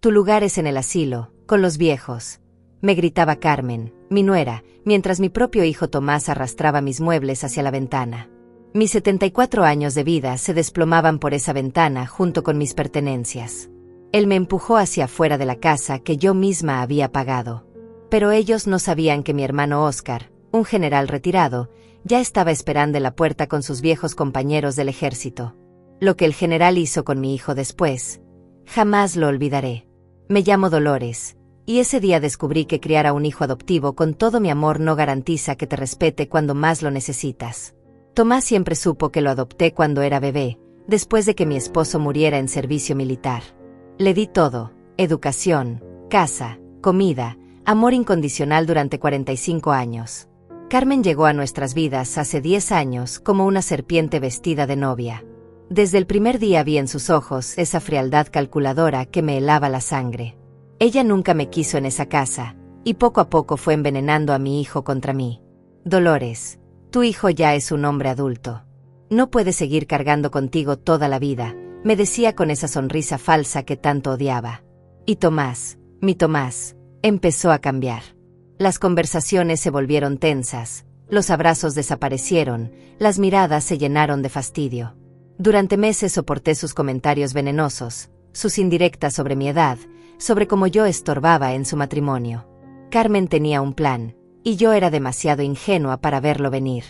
Tu lugar es en el asilo, con los viejos, me gritaba Carmen, mi nuera, mientras mi propio hijo Tomás arrastraba mis muebles hacia la ventana. Mis 74 años de vida se desplomaban por esa ventana junto con mis pertenencias. Él me empujó hacia afuera de la casa que yo misma había pagado. Pero ellos no sabían que mi hermano Óscar, un general retirado, ya estaba esperando en la puerta con sus viejos compañeros del ejército. Lo que el general hizo con mi hijo después, jamás lo olvidaré. Me llamo Dolores, y ese día descubrí que criar a un hijo adoptivo con todo mi amor no garantiza que te respete cuando más lo necesitas. Tomás siempre supo que lo adopté cuando era bebé, después de que mi esposo muriera en servicio militar. Le di todo: educación, casa, comida, amor incondicional durante 45 años. Carmen llegó a nuestras vidas hace 10 años como una serpiente vestida de novia. Desde el primer día vi en sus ojos esa frialdad calculadora que me helaba la sangre. Ella nunca me quiso en esa casa, y poco a poco fue envenenando a mi hijo contra mí. Dolores, tu hijo ya es un hombre adulto. No puede seguir cargando contigo toda la vida, me decía con esa sonrisa falsa que tanto odiaba. Y Tomás, mi Tomás, empezó a cambiar. Las conversaciones se volvieron tensas, los abrazos desaparecieron, las miradas se llenaron de fastidio. Durante meses soporté sus comentarios venenosos, sus indirectas sobre mi edad, sobre cómo yo estorbaba en su matrimonio. Carmen tenía un plan, y yo era demasiado ingenua para verlo venir.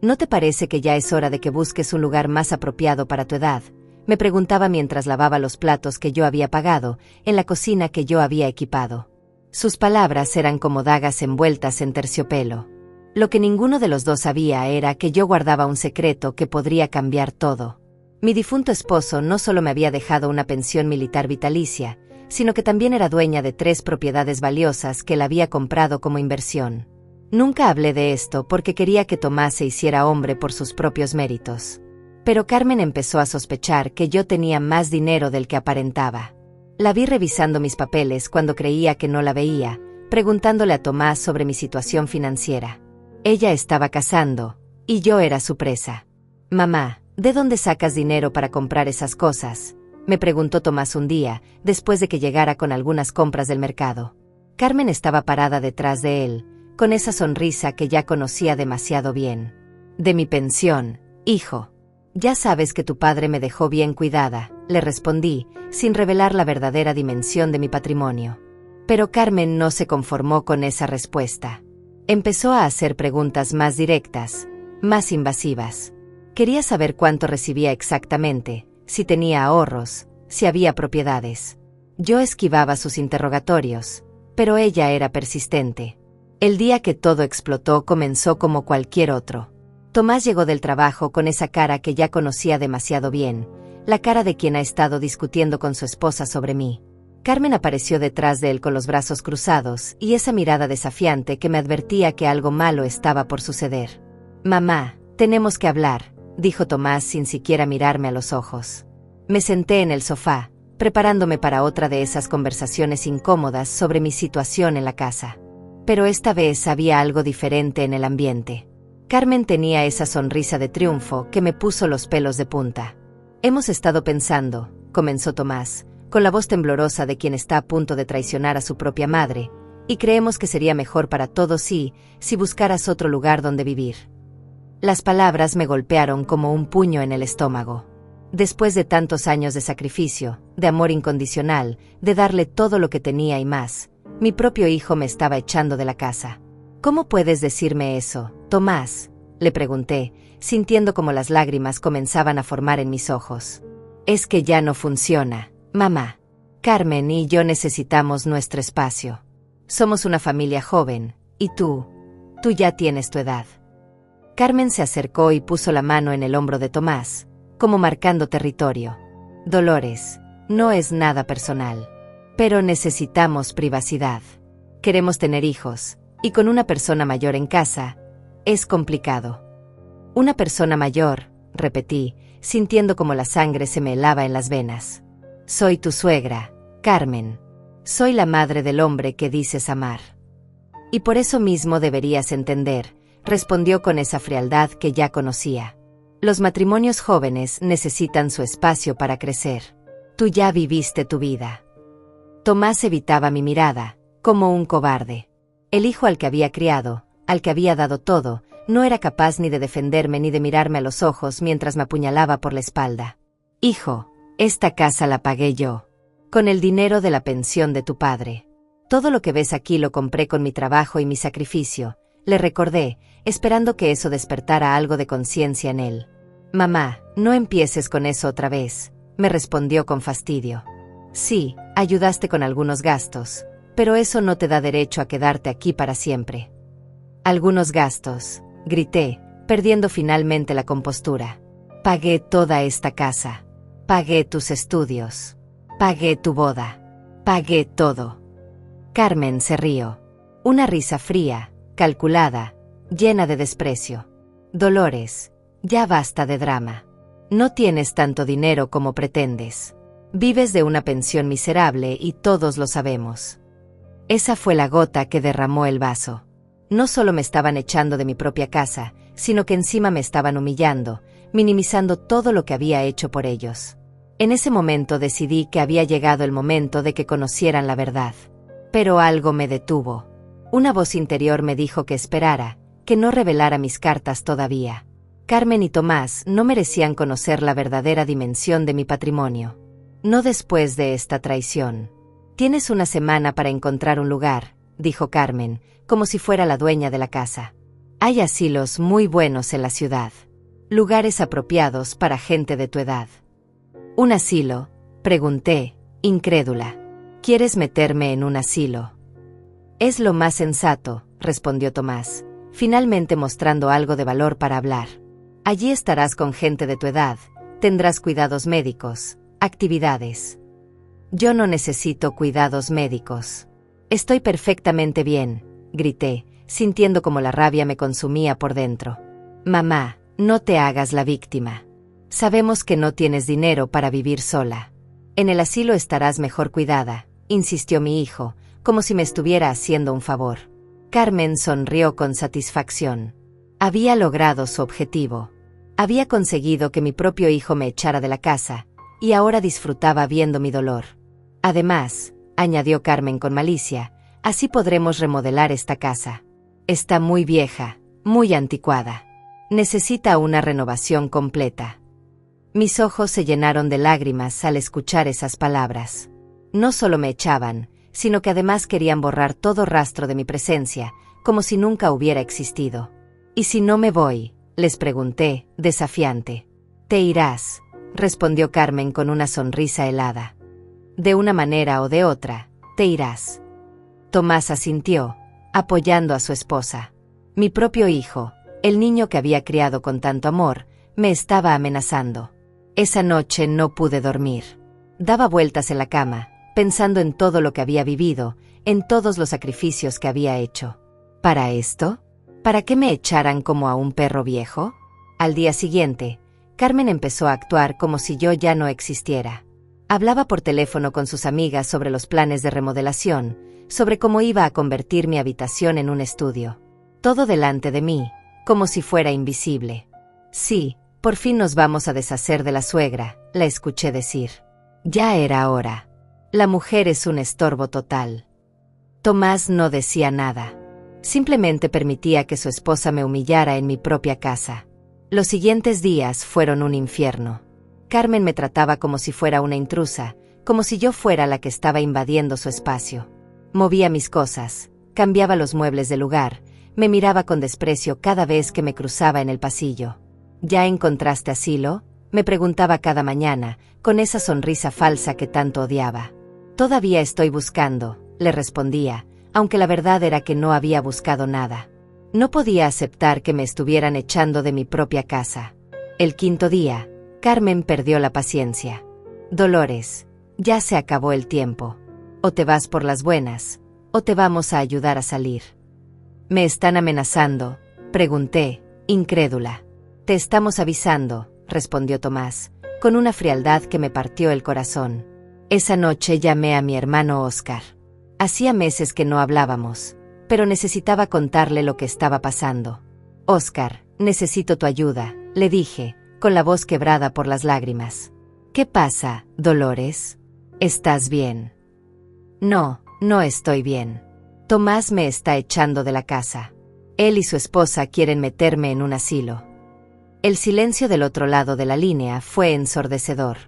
¿No te parece que ya es hora de que busques un lugar más apropiado para tu edad?, me preguntaba mientras lavaba los platos que yo había pagado, en la cocina que yo había equipado. Sus palabras eran como dagas envueltas en terciopelo. Lo que ninguno de los dos sabía era que yo guardaba un secreto que podría cambiar todo. Mi difunto esposo no solo me había dejado una pensión militar vitalicia, sino que también era dueña de 3 propiedades valiosas que él había comprado como inversión. Nunca hablé de esto porque quería que Tomás se hiciera hombre por sus propios méritos. Pero Carmen empezó a sospechar que yo tenía más dinero del que aparentaba. La vi revisando mis papeles cuando creía que no la veía, preguntándole a Tomás sobre mi situación financiera. Ella estaba casando, y yo era su presa. «Mamá, ¿de dónde sacas dinero para comprar esas cosas?», me preguntó Tomás un día, después de que llegara con algunas compras del mercado. Carmen estaba parada detrás de él, con esa sonrisa que ya conocía demasiado bien. «De mi pensión, hijo. Ya sabes que tu padre me dejó bien cuidada», le respondí, sin revelar la verdadera dimensión de mi patrimonio. Pero Carmen no se conformó con esa respuesta. Empezó a hacer preguntas más directas, más invasivas. Quería saber cuánto recibía exactamente, si tenía ahorros, si había propiedades. Yo esquivaba sus interrogatorios, pero ella era persistente. El día que todo explotó comenzó como cualquier otro. Tomás llegó del trabajo con esa cara que ya conocía demasiado bien, la cara de quien ha estado discutiendo con su esposa sobre mí. Carmen apareció detrás de él con los brazos cruzados y esa mirada desafiante que me advertía que algo malo estaba por suceder. «Mamá, tenemos que hablar», dijo Tomás sin siquiera mirarme a los ojos. Me senté en el sofá, preparándome para otra de esas conversaciones incómodas sobre mi situación en la casa. Pero esta vez había algo diferente en el ambiente. Carmen tenía esa sonrisa de triunfo que me puso los pelos de punta. «Hemos estado pensando», comenzó Tomás, con la voz temblorosa de quien está a punto de traicionar a su propia madre, «y creemos que sería mejor para todos si buscaras otro lugar donde vivir». Las palabras me golpearon como un puño en el estómago. Después de tantos años de sacrificio, de amor incondicional, de darle todo lo que tenía y más, mi propio hijo me estaba echando de la casa. «¿Cómo puedes decirme eso, Tomás?», le pregunté, sintiendo como las lágrimas comenzaban a formar en mis ojos. «Es que ya no funciona, mamá. Carmen y yo necesitamos nuestro espacio. Somos una familia joven, y tú ya tienes tu edad». Carmen se acercó y puso la mano en el hombro de Tomás, como marcando territorio. «Dolores, no es nada personal. Pero necesitamos privacidad. Queremos tener hijos, y con una persona mayor en casa, es complicado». «Una persona mayor», repetí, sintiendo como la sangre se me helaba en las venas. «Soy tu suegra, Carmen. Soy la madre del hombre que dices amar. Y por eso mismo deberías entender», respondió con esa frialdad que ya conocía. «Los matrimonios jóvenes necesitan su espacio para crecer. Tú ya viviste tu vida. Tomás evitaba mi mirada, como un cobarde. El hijo al que había criado, al que había dado todo, no era capaz ni de defenderme ni de mirarme a los ojos mientras me apuñalaba por la espalda. Hijo, esta casa la pagué yo. Con el dinero de la pensión de tu padre. Todo lo que ves aquí lo compré con mi trabajo y mi sacrificio, le recordé, esperando que eso despertara algo de conciencia en él. Mamá, no empieces con eso otra vez, me respondió con fastidio. Sí, ayudaste con algunos gastos, pero eso no te da derecho a quedarte aquí para siempre. Algunos gastos, grité, perdiendo finalmente la compostura. Pagué toda esta casa. Pagué tus estudios. Pagué tu boda. Pagué todo. Carmen se rió. Una risa fría, calculada, llena de desprecio. Dolores, ya basta de drama. No tienes tanto dinero como pretendes. Vives de una pensión miserable y todos lo sabemos. Esa fue la gota que derramó el vaso. No solo me estaban echando de mi propia casa, sino que encima me estaban humillando, minimizando todo lo que había hecho por ellos. En ese momento decidí que había llegado el momento de que conocieran la verdad. Pero algo me detuvo. Una voz interior me dijo que esperara, que no revelara mis cartas todavía. Carmen y Tomás no merecían conocer la verdadera dimensión de mi patrimonio. No después de esta traición. Tienes una semana para encontrar un lugar, dijo Carmen, como si fuera la dueña de la casa. Hay asilos muy buenos en la ciudad. Lugares apropiados para gente de tu edad. ¿Un asilo?, pregunté, incrédula. ¿Quieres meterme en un asilo? Es lo más sensato, respondió Tomás, finalmente mostrando algo de valor para hablar. Allí estarás con gente de tu edad, tendrás cuidados médicos, actividades. Yo no necesito cuidados médicos. Estoy perfectamente bien, grité, sintiendo como la rabia me consumía por dentro. Mamá, no te hagas la víctima. Sabemos que no tienes dinero para vivir sola. En el asilo estarás mejor cuidada, insistió mi hijo, como si me estuviera haciendo un favor. Carmen sonrió con satisfacción. Había logrado su objetivo. Había conseguido que mi propio hijo me echara de la casa, y ahora disfrutaba viendo mi dolor. Además, añadió Carmen con malicia, así podremos remodelar esta casa. Está muy vieja, muy anticuada. Necesita una renovación completa. Mis ojos se llenaron de lágrimas al escuchar esas palabras. No solo me echaban, sino que además querían borrar todo rastro de mi presencia, como si nunca hubiera existido. ¿Y si no me voy?, les pregunté, desafiante. Te irás, respondió Carmen con una sonrisa helada. De una manera o de otra, te irás. Tomás asintió, apoyando a su esposa. Mi propio hijo, el niño que había criado con tanto amor, me estaba amenazando. Esa noche no pude dormir. Daba vueltas en la cama, pensando en todo lo que había vivido, en todos los sacrificios que había hecho. ¿Para esto? ¿Para que me echaran como a un perro viejo? Al día siguiente, Carmen empezó a actuar como si yo ya no existiera. Hablaba por teléfono con sus amigas sobre los planes de remodelación, sobre cómo iba a convertir mi habitación en un estudio. Todo delante de mí, como si fuera invisible. Sí, por fin nos vamos a deshacer de la suegra, la escuché decir. Ya era hora. La mujer es un estorbo total. Tomás no decía nada. Simplemente permitía que su esposa me humillara en mi propia casa. Los siguientes días fueron un infierno. Carmen me trataba como si fuera una intrusa, como si yo fuera la que estaba invadiendo su espacio. Movía mis cosas, cambiaba los muebles de lugar, me miraba con desprecio cada vez que me cruzaba en el pasillo. ¿Ya encontraste asilo?, me preguntaba cada mañana, con esa sonrisa falsa que tanto odiaba. Todavía estoy buscando, le respondía, aunque la verdad era que no había buscado nada. No podía aceptar que me estuvieran echando de mi propia casa. El quinto día, Carmen perdió la paciencia. Dolores, ya se acabó el tiempo. O te vas por las buenas, o te vamos a ayudar a salir. ¿Me están amenazando?, pregunté, incrédula. Te estamos avisando, respondió Tomás, con una frialdad que me partió el corazón. Esa noche llamé a mi hermano Óscar. Hacía meses que no hablábamos, pero necesitaba contarle lo que estaba pasando. Óscar, necesito tu ayuda, le dije, con la voz quebrada por las lágrimas. ¿Qué pasa, Dolores? ¿Estás bien? No, no estoy bien. Tomás me está echando de la casa. Él y su esposa quieren meterme en un asilo. El silencio del otro lado de la línea fue ensordecedor.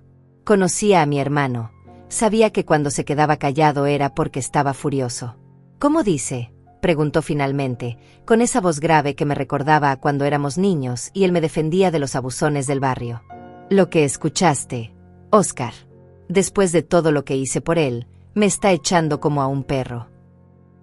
Conocía a mi hermano. Sabía que cuando se quedaba callado era porque estaba furioso. ¿Cómo dice?, preguntó finalmente, con esa voz grave que me recordaba a cuando éramos niños y él me defendía de los abusones del barrio. Lo que escuchaste, Oscar. Después de todo lo que hice por él, me está echando como a un perro.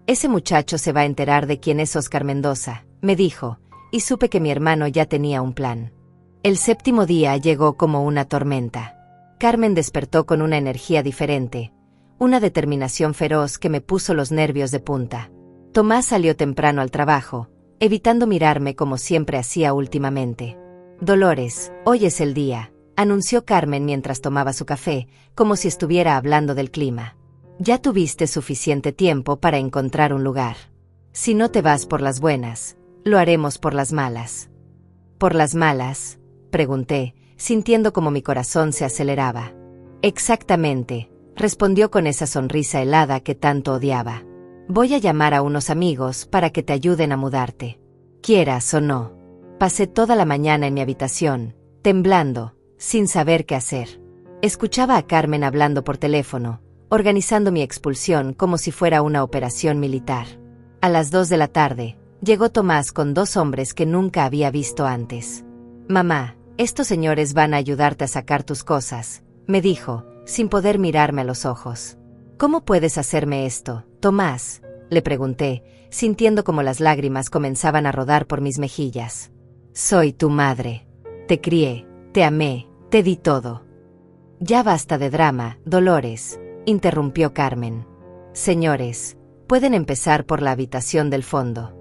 Ese muchacho se va a enterar de quién es Oscar Mendoza, me dijo, y supe que mi hermano ya tenía un plan. El séptimo día llegó como una tormenta. Carmen despertó con una energía diferente, una determinación feroz que me puso los nervios de punta. Tomás salió temprano al trabajo, evitando mirarme como siempre hacía últimamente. Dolores, hoy es el día, anunció Carmen mientras tomaba su café, como si estuviera hablando del clima. Ya tuviste suficiente tiempo para encontrar un lugar. Si no te vas por las buenas, lo haremos por las malas. ¿Por las malas?, pregunté, sintiendo como mi corazón se aceleraba. Exactamente, respondió con esa sonrisa helada que tanto odiaba. Voy a llamar a unos amigos para que te ayuden a mudarte. Quieras o no. Pasé toda la mañana en mi habitación, temblando, sin saber qué hacer. Escuchaba a Carmen hablando por teléfono, organizando mi expulsión como si fuera una operación militar. A las 2 de la tarde, llegó Tomás con 2 hombres que nunca había visto antes. Mamá, estos señores van a ayudarte a sacar tus cosas, me dijo, sin poder mirarme a los ojos. ¿Cómo puedes hacerme esto, Tomás?, le pregunté, sintiendo como las lágrimas comenzaban a rodar por mis mejillas. Soy tu madre. Te crié, te amé, te di todo. Ya basta de drama, Dolores, interrumpió Carmen. Señores, pueden empezar por la habitación del fondo.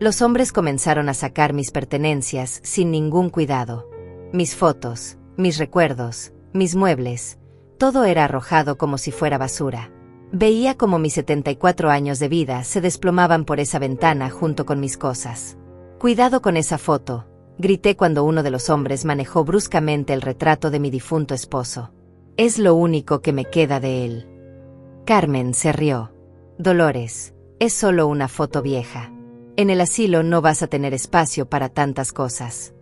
Los hombres comenzaron a sacar mis pertenencias sin ningún cuidado. Mis fotos, mis recuerdos, mis muebles, todo era arrojado como si fuera basura. Veía como mis 74 años de vida se desplomaban por esa ventana junto con mis cosas. Cuidado con esa foto, grité cuando uno de los hombres manejó bruscamente el retrato de mi difunto esposo. Es lo único que me queda de él. Carmen se rió. Dolores, es solo una foto vieja. En el asilo no vas a tener espacio para tantas cosas.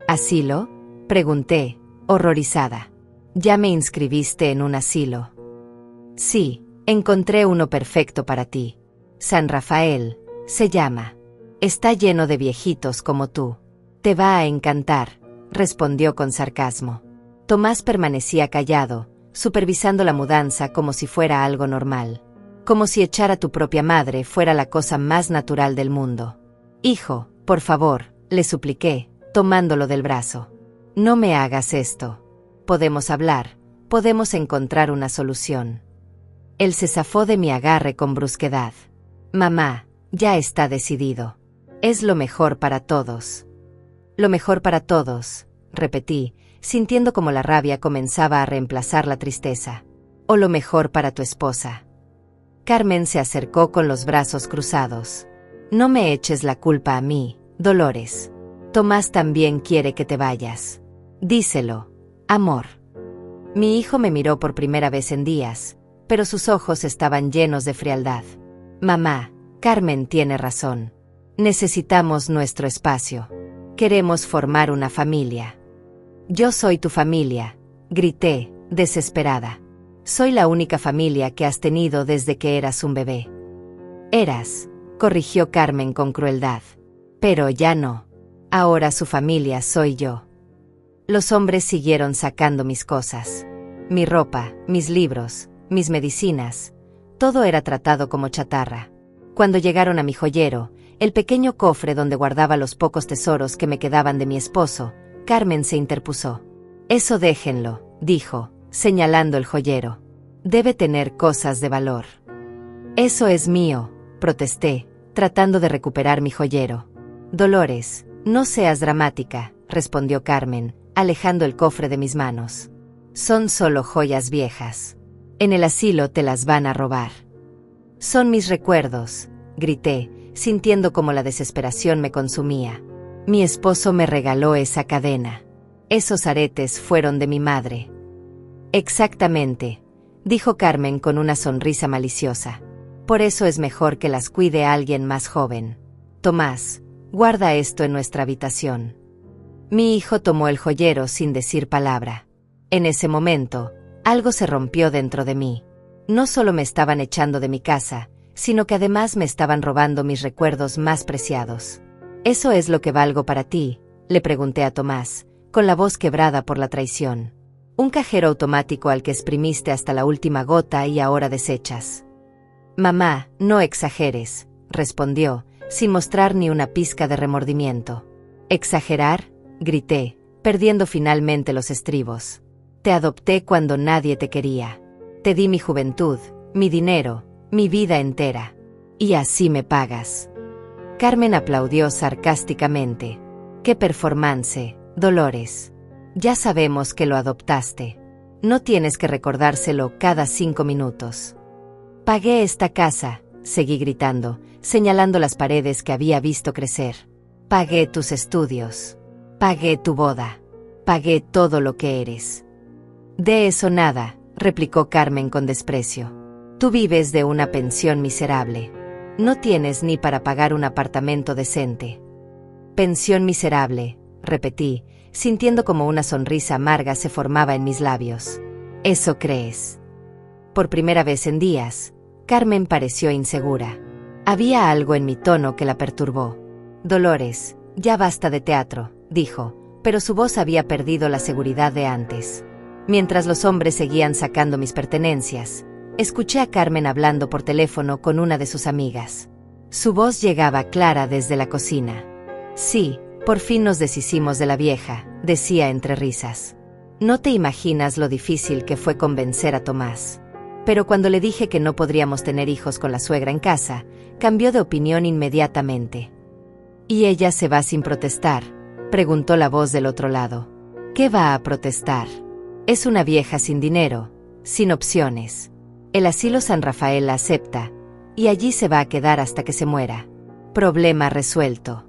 ¿Asilo?, pregunté, horrorizada. ¿Ya me inscribiste en un asilo? Sí, encontré uno perfecto para ti. San Rafael, se llama. Está lleno de viejitos como tú. Te va a encantar, respondió con sarcasmo. Tomás permanecía callado, supervisando la mudanza como si fuera algo normal. Como si echar a tu propia madre fuera la cosa más natural del mundo. Hijo, por favor, le supliqué, tomándolo del brazo. No me hagas esto. Podemos hablar, podemos encontrar una solución. Él se zafó de mi agarre con brusquedad. Mamá, ya está decidido. Es lo mejor para todos. Lo mejor para todos, repetí, sintiendo como la rabia comenzaba a reemplazar la tristeza. O lo mejor para tu esposa. Carmen se acercó con los brazos cruzados. No me eches la culpa a mí, Dolores. Tomás también quiere que te vayas. Díselo, amor. Mi hijo me miró por primera vez en días, pero sus ojos estaban llenos de frialdad. Mamá, Carmen tiene razón. Necesitamos nuestro espacio. Queremos formar una familia. Yo soy tu familia, grité, desesperada. Soy la única familia que has tenido desde que eras un bebé. Eras, corrigió Carmen con crueldad. Pero ya no. Ahora su familia soy yo. Los hombres siguieron sacando mis cosas. Mi ropa, mis libros, mis medicinas. Todo era tratado como chatarra. Cuando llegaron a mi joyero, el pequeño cofre donde guardaba los pocos tesoros que me quedaban de mi esposo, Carmen se interpuso. Eso déjenlo, dijo, señalando el joyero. Debe tener cosas de valor. Eso es mío, protesté, tratando de recuperar mi joyero. Dolores, no seas dramática, respondió Carmen, alejando el cofre de mis manos. Son solo joyas viejas. En el asilo te las van a robar. Son mis recuerdos, grité, sintiendo como la desesperación me consumía. Mi esposo me regaló esa cadena. Esos aretes fueron de mi madre. Exactamente. dijo Carmen con una sonrisa maliciosa. Por eso es mejor que las cuide alguien más joven. Tomás, guarda esto en nuestra habitación. Mi hijo tomó el joyero sin decir palabra. En ese momento, algo se rompió dentro de mí. No solo me estaban echando de mi casa, sino que además me estaban robando mis recuerdos más preciados. ¿Eso es lo que valgo para ti?, le pregunté a Tomás, con la voz quebrada por la traición. Un cajero automático al que exprimiste hasta la última gota y ahora desechas. Mamá, no exageres, respondió, sin mostrar ni una pizca de remordimiento. ¿Exagerar?, grité, perdiendo finalmente los estribos. Te adopté cuando nadie te quería. Te di mi juventud, mi dinero, mi vida entera. Y así me pagas. Carmen aplaudió sarcásticamente. ¡Qué performance, Dolores! Ya sabemos que lo adoptaste. No tienes que recordárselo cada 5 minutos. Pagué esta casa, seguí gritando, señalando las paredes que había visto crecer. Pagué tus estudios. Pagué tu boda. Pagué todo lo que eres. De eso nada, replicó Carmen con desprecio. Tú vives de una pensión miserable. No tienes ni para pagar un apartamento decente. Pensión miserable, repetí, sintiendo como una sonrisa amarga se formaba en mis labios. ¿Eso crees? Por primera vez en días, Carmen pareció insegura. Había algo en mi tono que la perturbó. Dolores, ya basta de teatro, dijo, pero su voz había perdido la seguridad de antes. Mientras los hombres seguían sacando mis pertenencias, escuché a Carmen hablando por teléfono con una de sus amigas. Su voz llegaba clara desde la cocina. Sí, por fin nos deshicimos de la vieja, decía entre risas. No te imaginas lo difícil que fue convencer a Tomás. Pero cuando le dije que no podríamos tener hijos con la suegra en casa, cambió de opinión inmediatamente. ¿Y ella se va sin protestar?, preguntó la voz del otro lado. ¿Qué va a protestar? Es una vieja sin dinero, sin opciones. El asilo San Rafael la acepta, y allí se va a quedar hasta que se muera. Problema resuelto.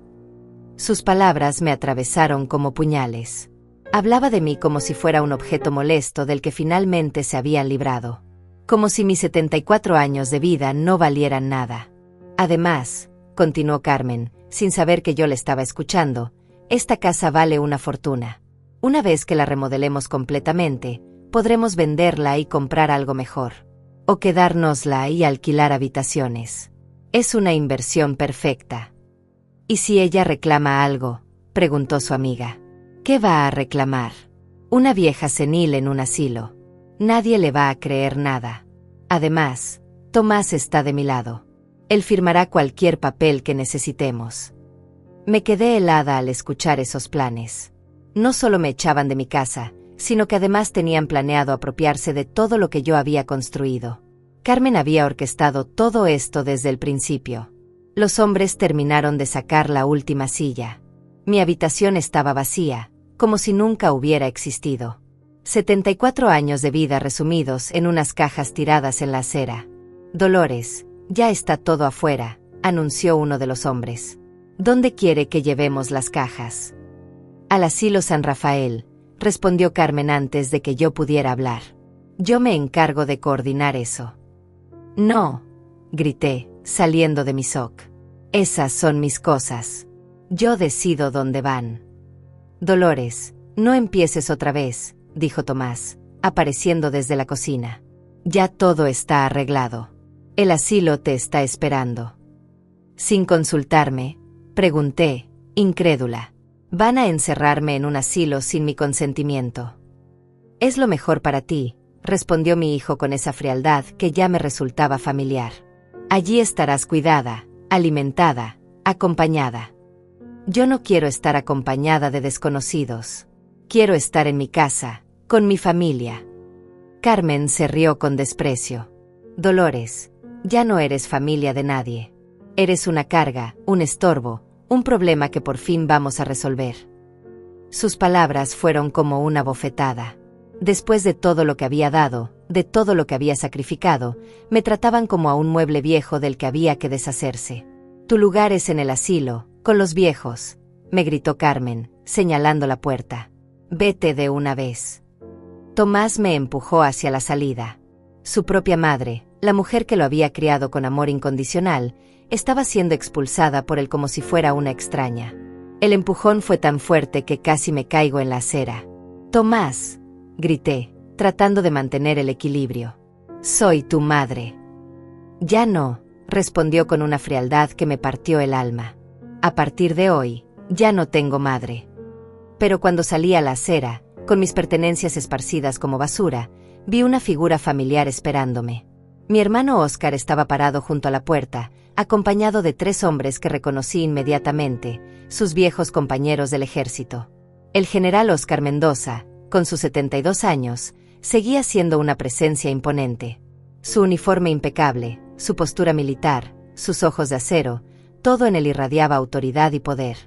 Sus palabras me atravesaron como puñales. Hablaba de mí como si fuera un objeto molesto del que finalmente se habían librado. Como si mis 74 años de vida no valieran nada. Además, continuó Carmen, sin saber que yo le estaba escuchando, esta casa vale una fortuna. Una vez que la remodelemos completamente, podremos venderla y comprar algo mejor. O quedárnosla y alquilar habitaciones. Es una inversión perfecta. ¿Y si ella reclama algo?, preguntó su amiga. ¿Qué va a reclamar? Una vieja senil en un asilo. Nadie le va a creer nada. Además, Tomás está de mi lado. Él firmará cualquier papel que necesitemos. Me quedé helada al escuchar esos planes. No solo me echaban de mi casa, sino que además tenían planeado apropiarse de todo lo que yo había construido. Carmen había orquestado todo esto desde el principio. Los hombres terminaron de sacar la última silla. Mi habitación estaba vacía, como si nunca hubiera existido. 74 años de vida resumidos en unas cajas tiradas en la acera. Dolores, ya está todo afuera, anunció uno de los hombres. ¿Dónde quiere que llevemos las cajas? Al asilo San Rafael, respondió Carmen antes de que yo pudiera hablar. Yo me encargo de coordinar eso. No, grité, saliendo de mi shock. Esas son mis cosas. Yo decido dónde van. Dolores, no empieces otra vez, dijo Tomás, apareciendo desde la cocina. Ya todo está arreglado. El asilo te está esperando. Sin consultarme, pregunté, incrédula. Van a encerrarme en un asilo sin mi consentimiento. Es lo mejor para ti, respondió mi hijo con esa frialdad que ya me resultaba familiar. Allí estarás cuidada, alimentada, acompañada. Yo no quiero estar acompañada de desconocidos. Quiero estar en mi casa, con mi familia. Carmen se rió con desprecio. Dolores, ya no eres familia de nadie. Eres una carga, un estorbo, un problema que por fin vamos a resolver. Sus palabras fueron como una bofetada. Después de todo lo que había dado, de todo lo que había sacrificado, me trataban como a un mueble viejo del que había que deshacerse. Tu lugar es en el asilo, con los viejos, me gritó Carmen, señalando la puerta. Vete de una vez. Tomás me empujó hacia la salida. Su propia madre, la mujer que lo había criado con amor incondicional, estaba siendo expulsada por él como si fuera una extraña. El empujón fue tan fuerte que casi me caigo en la acera. «Tomás», grité, tratando de mantener el equilibrio. «Soy tu madre». «Ya no», respondió con una frialdad que me partió el alma. «A partir de hoy, ya no tengo madre». Pero cuando salí a la acera, con mis pertenencias esparcidas como basura, vi una figura familiar esperándome. Mi hermano Óscar estaba parado junto a la puerta, acompañado de 3 hombres que reconocí inmediatamente, sus viejos compañeros del ejército. El general Óscar Mendoza, con sus 72 años, seguía siendo una presencia imponente. Su uniforme impecable, su postura militar, sus ojos de acero, todo en él irradiaba autoridad y poder.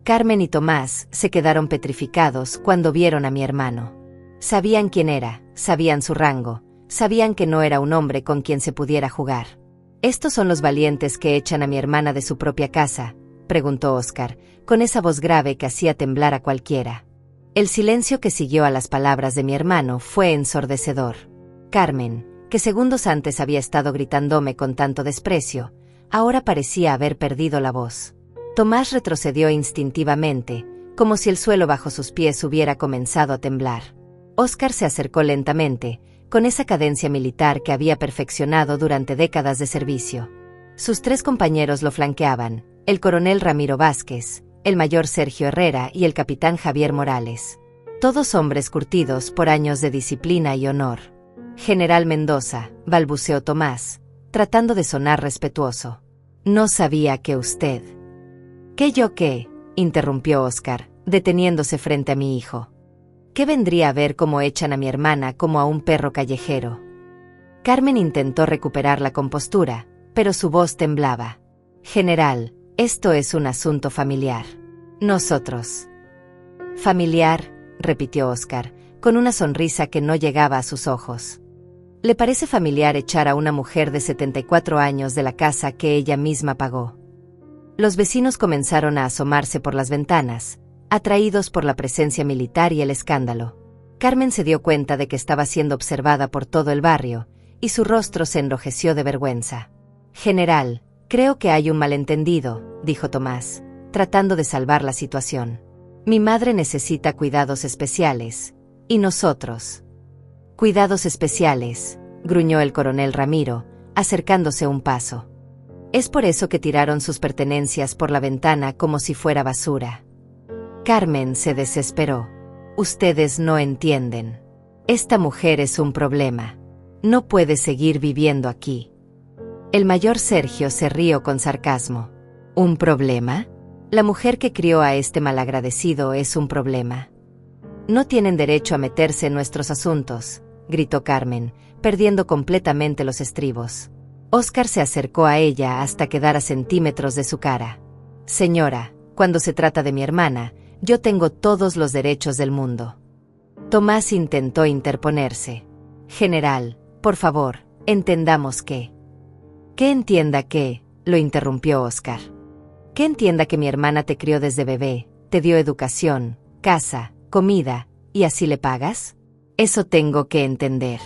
Carmen y Tomás se quedaron petrificados cuando vieron a mi hermano. Sabían quién era, sabían su rango, sabían que no era un hombre con quien se pudiera jugar. «¿Estos son los valientes que echan a mi hermana de su propia casa?», preguntó Óscar, con esa voz grave que hacía temblar a cualquiera. El silencio que siguió a las palabras de mi hermano fue ensordecedor. Carmen, que segundos antes había estado gritándome con tanto desprecio, ahora parecía haber perdido la voz. Tomás retrocedió instintivamente, como si el suelo bajo sus pies hubiera comenzado a temblar. Óscar se acercó lentamente, con esa cadencia militar que había perfeccionado durante décadas de servicio. Sus 3 compañeros lo flanqueaban, el coronel Ramiro Vázquez, el mayor Sergio Herrera y el capitán Javier Morales. Todos hombres curtidos por años de disciplina y honor. «General Mendoza», balbuceó Tomás, tratando de sonar respetuoso. «No sabía que usted». «¿Qué yo qué?», interrumpió Óscar, deteniéndose frente a mi hijo. «¿Qué vendría a ver cómo echan a mi hermana como a un perro callejero?». Carmen intentó recuperar la compostura, pero su voz temblaba. «General, esto es un asunto familiar. Nosotros». «Familiar», repitió Óscar, con una sonrisa que no llegaba a sus ojos. «¿Le parece familiar echar a una mujer de 74 años de la casa que ella misma pagó?». Los vecinos comenzaron a asomarse por las ventanas, atraídos por la presencia militar y el escándalo. Carmen se dio cuenta de que estaba siendo observada por todo el barrio, y su rostro se enrojeció de vergüenza. «General, creo que hay un malentendido», dijo Tomás, tratando de salvar la situación. «Mi madre necesita cuidados especiales, y nosotros». «Cuidados especiales», gruñó el coronel Ramiro, acercándose un paso. «Es por eso que tiraron sus pertenencias por la ventana como si fuera basura». Carmen se desesperó. «Ustedes no entienden. Esta mujer es un problema. No puede seguir viviendo aquí». El mayor Sergio se rió con sarcasmo. «¿Un problema? La mujer que crió a este malagradecido es un problema». «No tienen derecho a meterse en nuestros asuntos», gritó Carmen, perdiendo completamente los estribos. Óscar se acercó a ella hasta quedar a centímetros de su cara. «Señora, cuando se trata de mi hermana, yo tengo todos los derechos del mundo». Tomás intentó interponerse. «General, por favor, entendamos que». «¿Qué entienda qué?», lo interrumpió Óscar. «¿Qué entienda que mi hermana te crió desde bebé, te dio educación, casa, comida, y así le pagas? Eso tengo que entender».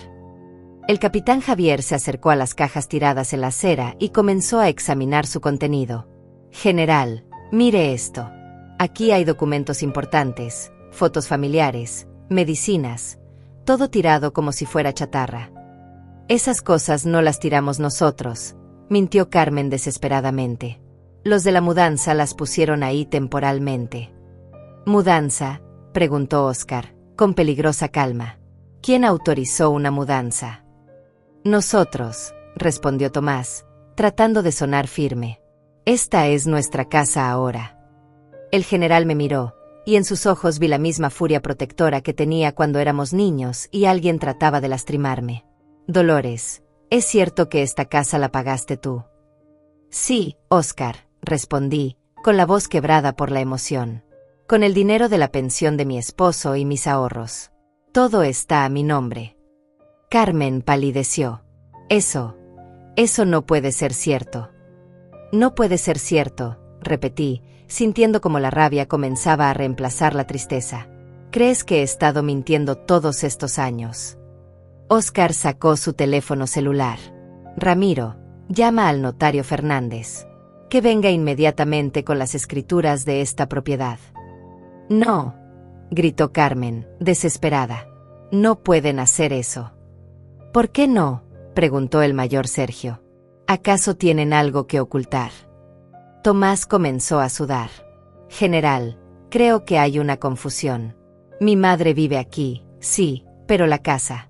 El capitán Javier se acercó a las cajas tiradas en la acera y comenzó a examinar su contenido. «General, mire esto. Aquí hay documentos importantes, fotos familiares, medicinas, todo tirado como si fuera chatarra». «Esas cosas no las tiramos nosotros», mintió Carmen desesperadamente. «Los de la mudanza las pusieron ahí temporalmente». «¿Mudanza?», preguntó Óscar, con peligrosa calma. «¿Quién autorizó una mudanza?». «Nosotros», respondió Tomás, tratando de sonar firme. «Esta es nuestra casa ahora». El general me miró, y en sus ojos vi la misma furia protectora que tenía cuando éramos niños y alguien trataba de lastimarme. «Dolores, ¿es cierto que esta casa la pagaste tú?». «Sí, Óscar», respondí, con la voz quebrada por la emoción. «Con el dinero de la pensión de mi esposo y mis ahorros. Todo está a mi nombre». Carmen palideció. Eso no puede ser cierto». «No puede ser cierto», repetí, sintiendo como la rabia comenzaba a reemplazar la tristeza. «¿Crees que he estado mintiendo todos estos años?». Óscar sacó su teléfono celular. Ramiro, llama al notario Fernández. Que venga inmediatamente con las escrituras de esta propiedad. No, gritó Carmen, desesperada. No pueden hacer eso. ¿Por qué no?, preguntó el mayor Sergio. ¿Acaso tienen algo que ocultar? Tomás comenzó a sudar. General, creo que hay una confusión. Mi madre vive aquí, sí, pero la casa.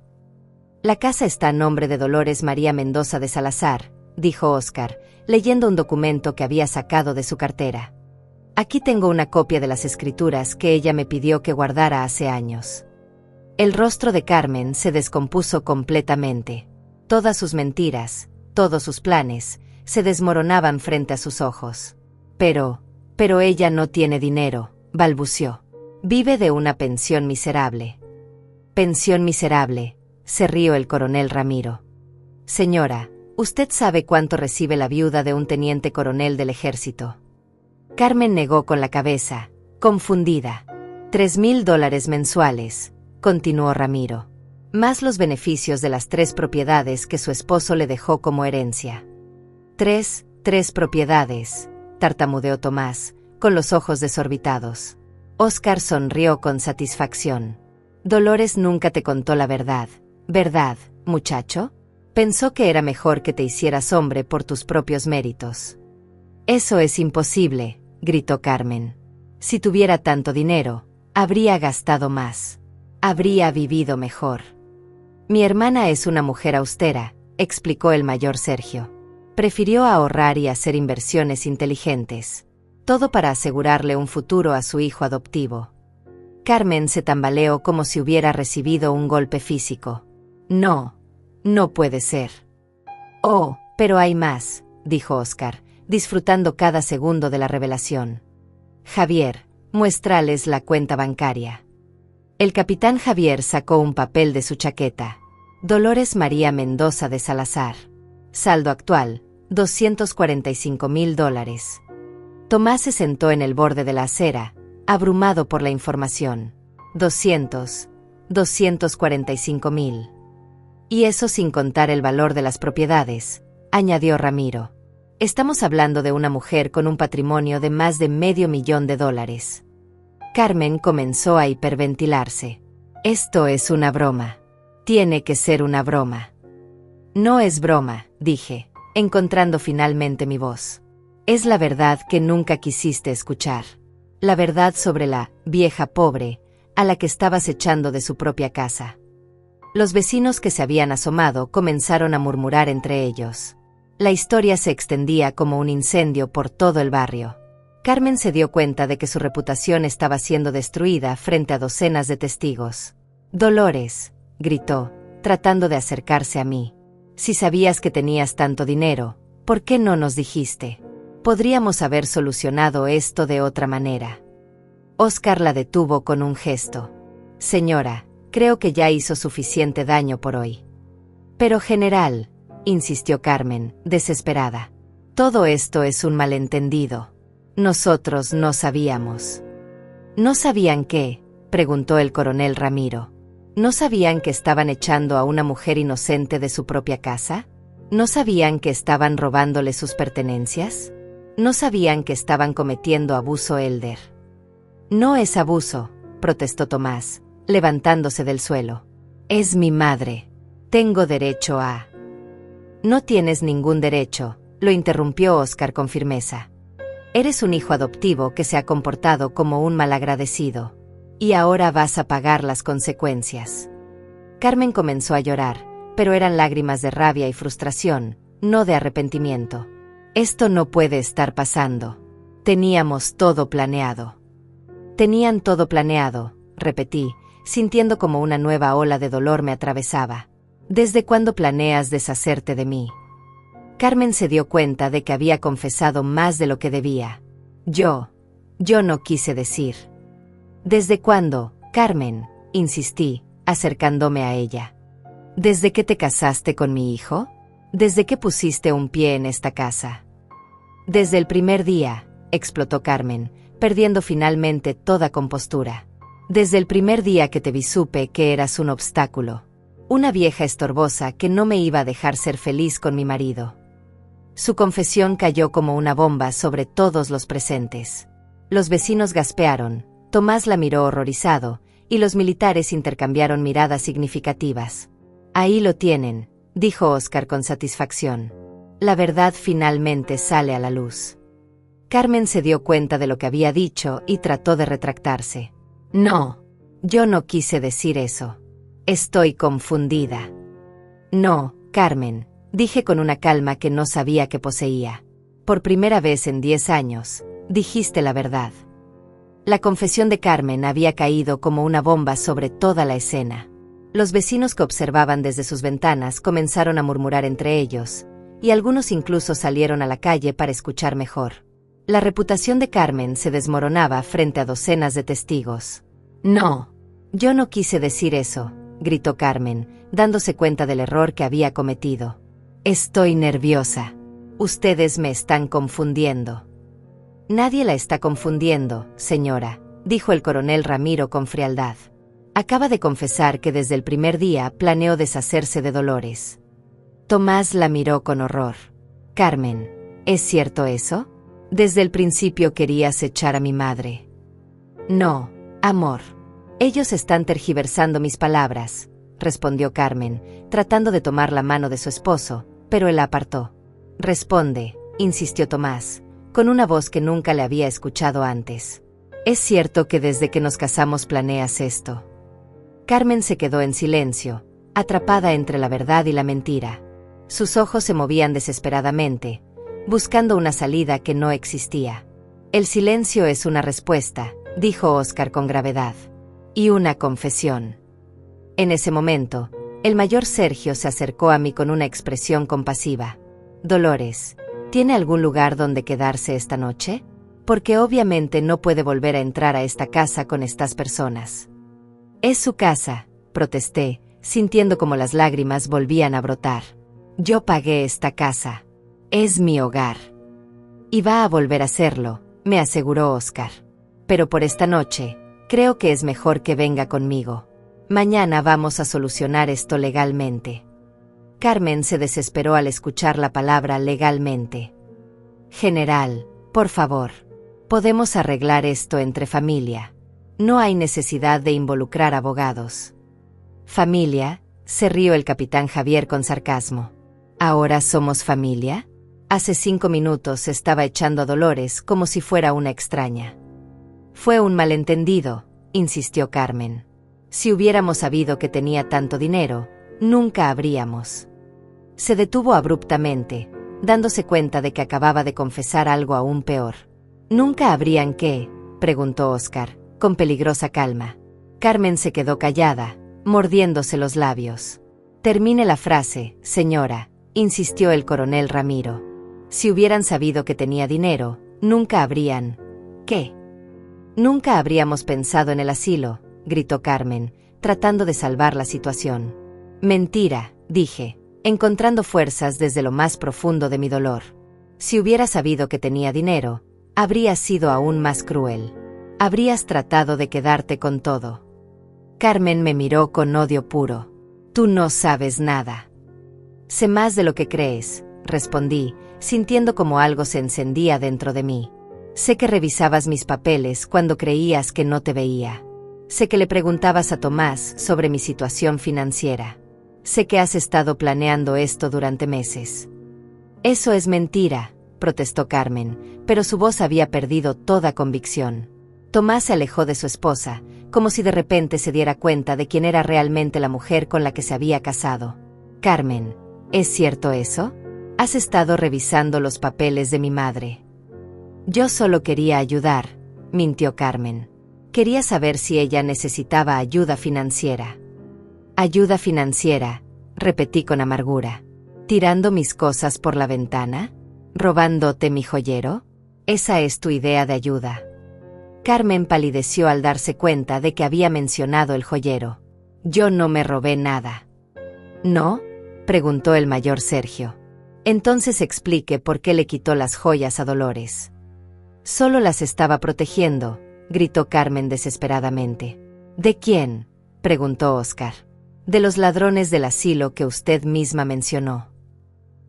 La casa está a nombre de Dolores María Mendoza de Salazar, dijo Óscar, leyendo un documento que había sacado de su cartera. Aquí tengo una copia de las escrituras que ella me pidió que guardara hace años. El rostro de Carmen se descompuso completamente. Todas sus mentiras, todos sus planes, se desmoronaban frente a sus ojos. Pero ella no tiene dinero, balbució. Vive de una pensión miserable. Pensión miserable, se rió el coronel Ramiro. Señora, ¿usted sabe cuánto recibe la viuda de un teniente coronel del ejército? Carmen negó con la cabeza, confundida. $3,000 mensuales, continuó Ramiro. Más los beneficios de las 3 propiedades que su esposo le dejó como herencia. Tres propiedades, tartamudeó Tomás, con los ojos desorbitados. Óscar sonrió con satisfacción. Dolores nunca te contó la verdad, ¿verdad, muchacho? Pensó que era mejor que te hicieras hombre por tus propios méritos. Eso es imposible, gritó Carmen. Si tuviera tanto dinero, habría gastado más. Habría vivido mejor. Mi hermana es una mujer austera, explicó el mayor Sergio. Prefirió ahorrar y hacer inversiones inteligentes. Todo para asegurarle un futuro a su hijo adoptivo. Carmen se tambaleó como si hubiera recibido un golpe físico. No puede ser. Oh, pero hay más, dijo Óscar, disfrutando cada segundo de la revelación. Javier, muéstrales la cuenta bancaria. El capitán Javier sacó un papel de su chaqueta. Dolores María Mendoza de Salazar. Saldo actual, $245,000. Tomás se sentó en el borde de la acera, abrumado por la información. 245,000. Y eso sin contar el valor de las propiedades, añadió Ramiro. Estamos hablando de una mujer con un patrimonio de más de $500,000. Carmen comenzó a hiperventilarse. Esto es una broma. Tiene que ser una broma. No es broma, dije, encontrando finalmente mi voz. Es la verdad que nunca quisiste escuchar. La verdad sobre la vieja pobre, a la que estabas echando de su propia casa. Los vecinos que se habían asomado comenzaron a murmurar entre ellos. La historia se extendía como un incendio por todo el barrio. Carmen se dio cuenta de que su reputación estaba siendo destruida frente a docenas de testigos. Dolores, gritó, tratando de acercarse a mí. Si sabías que tenías tanto dinero, ¿por qué no nos dijiste? Podríamos haber solucionado esto de otra manera. Óscar la detuvo con un gesto. Señora, creo que ya hizo suficiente daño por hoy. Pero general, insistió Carmen, desesperada. Todo esto es un malentendido. Nosotros no sabíamos. ¿No sabían qué?, preguntó el coronel Ramiro. ¿No sabían que estaban echando a una mujer inocente de su propia casa? ¿No sabían que estaban robándole sus pertenencias? ¿No sabían que estaban cometiendo abuso elder? No es abuso, protestó Tomás, levantándose del suelo. Es mi madre. Tengo derecho a... No tienes ningún derecho, lo interrumpió Óscar con firmeza. Eres un hijo adoptivo que se ha comportado como un malagradecido. Y ahora vas a pagar las consecuencias. Carmen comenzó a llorar, pero eran lágrimas de rabia y frustración, no de arrepentimiento. Esto no puede estar pasando. Teníamos todo planeado. Tenían todo planeado, repetí, sintiendo como una nueva ola de dolor me atravesaba. ¿Desde cuándo planeas deshacerte de mí? Carmen se dio cuenta de que había confesado más de lo que debía. Yo no quise decir. ¿Desde cuándo, Carmen?, insistí, acercándome a ella. ¿Desde que te casaste con mi hijo? ¿Desde que pusiste un pie en esta casa? Desde el primer día, explotó Carmen, perdiendo finalmente toda compostura. Desde el primer día que te vi supe que eras un obstáculo. Una vieja estorbosa que no me iba a dejar ser feliz con mi marido. Su confesión cayó como una bomba sobre todos los presentes. Los vecinos gaspearon, Tomás la miró horrorizado, y los militares intercambiaron miradas significativas. Ahí lo tienen, dijo Oscar con satisfacción. La verdad finalmente sale a la luz. Carmen se dio cuenta de lo que había dicho y trató de retractarse. No, yo no quise decir eso. Estoy confundida. No, Carmen, dije con una calma que no sabía que poseía. Por primera vez en 10 años, dijiste la verdad. La confesión de Carmen había caído como una bomba sobre toda la escena. Los vecinos que observaban desde sus ventanas comenzaron a murmurar entre ellos, y algunos incluso salieron a la calle para escuchar mejor. La reputación de Carmen se desmoronaba frente a docenas de testigos. No, yo no quise decir eso, gritó Carmen, dándose cuenta del error que había cometido. Estoy nerviosa. Ustedes me están confundiendo. Nadie la está confundiendo, señora, dijo el coronel Ramiro con frialdad. Acaba de confesar que desde el primer día planeó deshacerse de Dolores. Tomás la miró con horror. Carmen, ¿es cierto eso? Desde el principio querías echar a mi madre. No, amor. Ellos están tergiversando mis palabras, respondió Carmen, tratando de tomar la mano de su esposo, pero él la apartó. Responde, insistió Tomás, con una voz que nunca le había escuchado antes. ¿Es cierto que desde que nos casamos planeas esto? Carmen se quedó en silencio, atrapada entre la verdad y la mentira. Sus ojos se movían desesperadamente, buscando una salida que no existía. El silencio es una respuesta, dijo Oscar con gravedad. Y una confesión. En ese momento, el mayor Sergio se acercó a mí con una expresión compasiva. Dolores, ¿tiene algún lugar donde quedarse esta noche? Porque obviamente no puede volver a entrar a esta casa con estas personas. Es su casa, protesté, sintiendo como las lágrimas volvían a brotar. Yo pagué esta casa. Es mi hogar. Y va a volver a serlo, me aseguró Oscar. Pero por esta noche, creo que es mejor que venga conmigo. Mañana vamos a solucionar esto legalmente. Carmen se desesperó al escuchar la palabra legalmente. General, por favor, podemos arreglar esto entre familia. No hay necesidad de involucrar abogados. ¿Familia?, se rió el capitán Javier con sarcasmo. ¿Ahora somos familia? Hace 5 minutos estaba echando a Dolores como si fuera una extraña. Fue un malentendido, insistió Carmen. Si hubiéramos sabido que tenía tanto dinero, nunca habríamos. Se detuvo abruptamente, dándose cuenta de que acababa de confesar algo aún peor. ¿Nunca habrían qué?, preguntó Oscar, con peligrosa calma. Carmen se quedó callada, mordiéndose los labios. Termine la frase, señora, insistió el coronel Ramiro. Si hubieran sabido que tenía dinero, nunca habrían... ¿Qué? Nunca habríamos pensado en el asilo, gritó Carmen, tratando de salvar la situación. Mentira, dije, encontrando fuerzas desde lo más profundo de mi dolor. Si hubiera sabido que tenía dinero, habría sido aún más cruel. Habrías tratado de quedarte con todo. Carmen me miró con odio puro. Tú no sabes nada. Sé más de lo que crees, respondí, sintiendo como algo se encendía dentro de mí. Sé que revisabas mis papeles cuando creías que no te veía. Sé que le preguntabas a Tomás sobre mi situación financiera. Sé que has estado planeando esto durante meses. Eso es mentira, protestó Carmen, pero su voz había perdido toda convicción. Tomás se alejó de su esposa, como si de repente se diera cuenta de quién era realmente la mujer con la que se había casado. Carmen, ¿es cierto eso? Has estado revisando los papeles de mi madre. Yo solo quería ayudar, mintió Carmen. Quería saber si ella necesitaba ayuda financiera. Ayuda financiera, repetí con amargura. ¿Tirando mis cosas por la ventana? ¿Robándote mi joyero? Esa es tu idea de ayuda. Carmen palideció al darse cuenta de que había mencionado el joyero. Yo no me robé nada. ¿No?, preguntó el mayor Sergio. Entonces explique por qué le quitó las joyas a Dolores. Solo las estaba protegiendo, gritó Carmen desesperadamente. ¿De quién?, preguntó Oscar. De los ladrones del asilo que usted misma mencionó.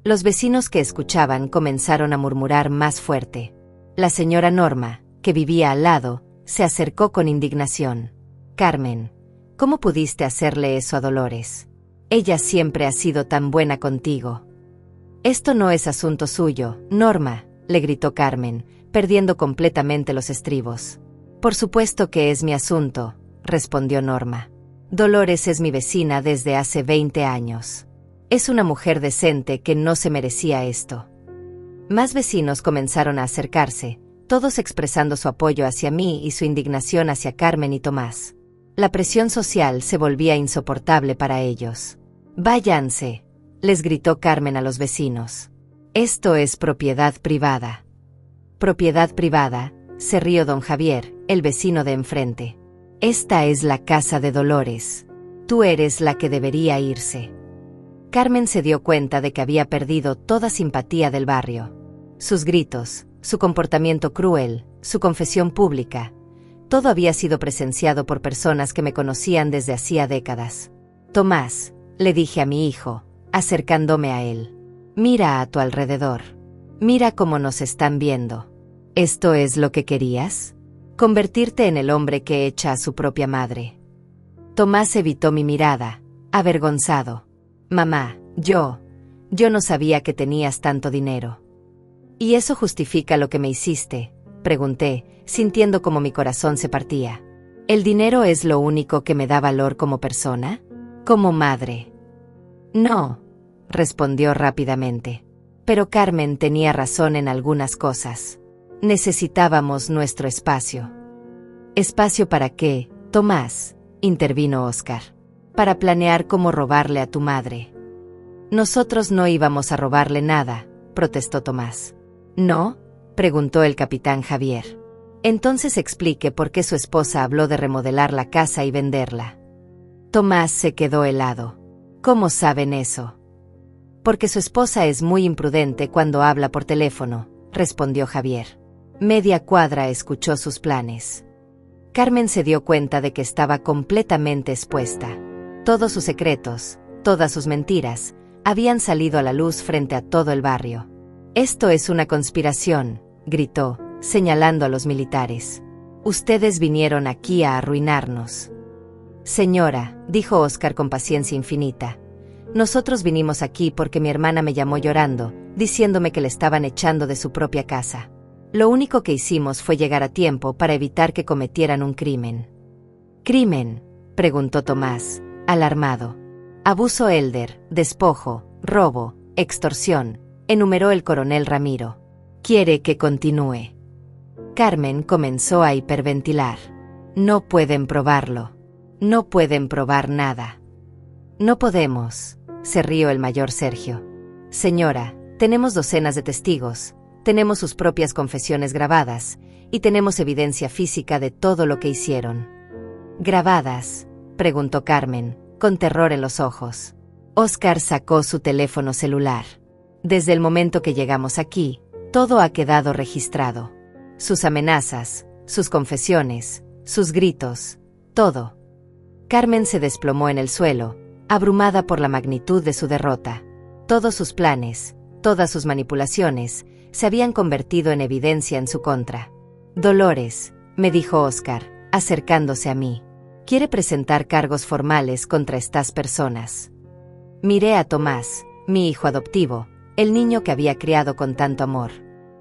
Los vecinos que escuchaban comenzaron a murmurar más fuerte. La señora Norma, que vivía al lado, se acercó con indignación. Carmen, ¿cómo pudiste hacerle eso a Dolores? Ella siempre ha sido tan buena contigo. Esto no es asunto suyo, Norma, le gritó Carmen, perdiendo completamente los estribos. Por supuesto que es mi asunto, respondió Norma. Dolores es mi vecina desde hace 20 años. Es una mujer decente que no se merecía esto. Más vecinos comenzaron a acercarse, todos expresando su apoyo hacia mí y su indignación hacia Carmen y Tomás. La presión social se volvía insoportable para ellos. «Váyanse», les gritó Carmen a los vecinos. «Esto es propiedad privada». «Propiedad privada», se rió don Javier, el vecino de enfrente. «Esta es la casa de Dolores. Tú eres la que debería irse». Carmen se dio cuenta de que había perdido toda simpatía del barrio. Sus gritos, su comportamiento cruel, su confesión pública, todo había sido presenciado por personas que me conocían desde hacía décadas. «Tomás», le dije a mi hijo, acercándome a él, «mira a tu alrededor. Mira cómo nos están viendo. ¿Esto es lo que querías? Convertirte en el hombre que echa a su propia madre». Tomás evitó mi mirada, avergonzado. «Mamá, yo no sabía que tenías tanto dinero». «¿Y eso justifica lo que me hiciste?», pregunté, sintiendo como mi corazón se partía. «¿El dinero es lo único que me da valor como persona? Como madre». «No», respondió rápidamente. Pero Carmen tenía razón en algunas cosas. Necesitábamos nuestro espacio. «¿Espacio para qué, Tomás?», intervino Óscar. «Para planear cómo robarle a tu madre». «Nosotros no íbamos a robarle nada», protestó Tomás. «¿No?», preguntó el capitán Javier. «Entonces explique por qué su esposa habló de remodelar la casa y venderla». Tomás se quedó helado. «¿Cómo saben eso?». «Porque su esposa es muy imprudente cuando habla por teléfono», respondió Javier. Media cuadra escuchó sus planes. Carmen se dio cuenta de que estaba completamente expuesta. Todos sus secretos, todas sus mentiras, habían salido a la luz frente a todo el barrio. «Esto es una conspiración», gritó, señalando a los militares. «Ustedes vinieron aquí a arruinarnos». «Señora», dijo Óscar con paciencia infinita, «nosotros vinimos aquí porque mi hermana me llamó llorando, diciéndome que le estaban echando de su propia casa. Lo único que hicimos fue llegar a tiempo para evitar que cometieran un crimen». «¿Crimen?», preguntó Tomás, alarmado. «Abuso elder, despojo, robo, extorsión», enumeró el coronel Ramiro. «¿Quiere que continúe?». Carmen comenzó a hiperventilar. «No pueden probarlo. No pueden probar nada». «No podemos», se rió el mayor Sergio. «Señora, tenemos docenas de testigos, tenemos sus propias confesiones grabadas, y tenemos evidencia física de todo lo que hicieron». «¿Grabadas?», preguntó Carmen, con terror en los ojos. Óscar sacó su teléfono celular. «Desde el momento que llegamos aquí, todo ha quedado registrado. Sus amenazas, sus confesiones, sus gritos, todo». Carmen se desplomó en el suelo, abrumada por la magnitud de su derrota. Todos sus planes, todas sus manipulaciones, se habían convertido en evidencia en su contra. «Dolores», me dijo Óscar, acercándose a mí, «quiere presentar cargos formales contra estas personas». Miré a Tomás, mi hijo adoptivo, el niño que había criado con tanto amor.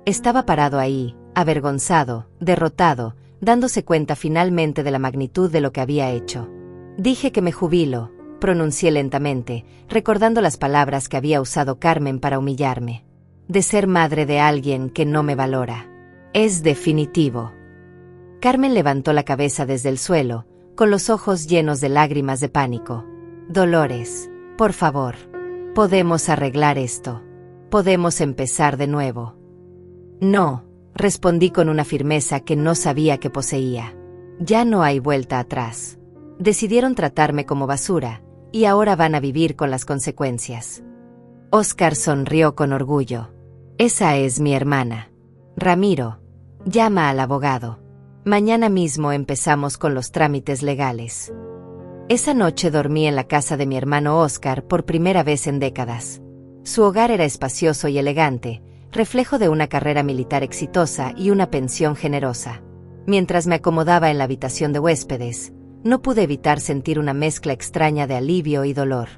Estaba parado ahí, avergonzado, derrotado, dándose cuenta finalmente de la magnitud de lo que había hecho. «Dije que me jubilo», pronuncié lentamente, recordando las palabras que había usado Carmen para humillarme. «De ser madre de alguien que no me valora. Es definitivo». Carmen levantó la cabeza desde el suelo, con los ojos llenos de lágrimas de pánico. «Dolores, por favor. Podemos arreglar esto. Podemos empezar de nuevo». «No», respondí con una firmeza que no sabía que poseía. «Ya no hay vuelta atrás. Decidieron tratarme como basura, y ahora van a vivir con las consecuencias». Óscar sonrió con orgullo. «Esa es mi hermana. Ramiro, llama al abogado. Mañana mismo empezamos con los trámites legales». Esa noche dormí en la casa de mi hermano Oscar por primera vez en décadas. Su hogar era espacioso y elegante, reflejo de una carrera militar exitosa y una pensión generosa. Mientras me acomodaba en la habitación de huéspedes, no pude evitar sentir una mezcla extraña de alivio y dolor.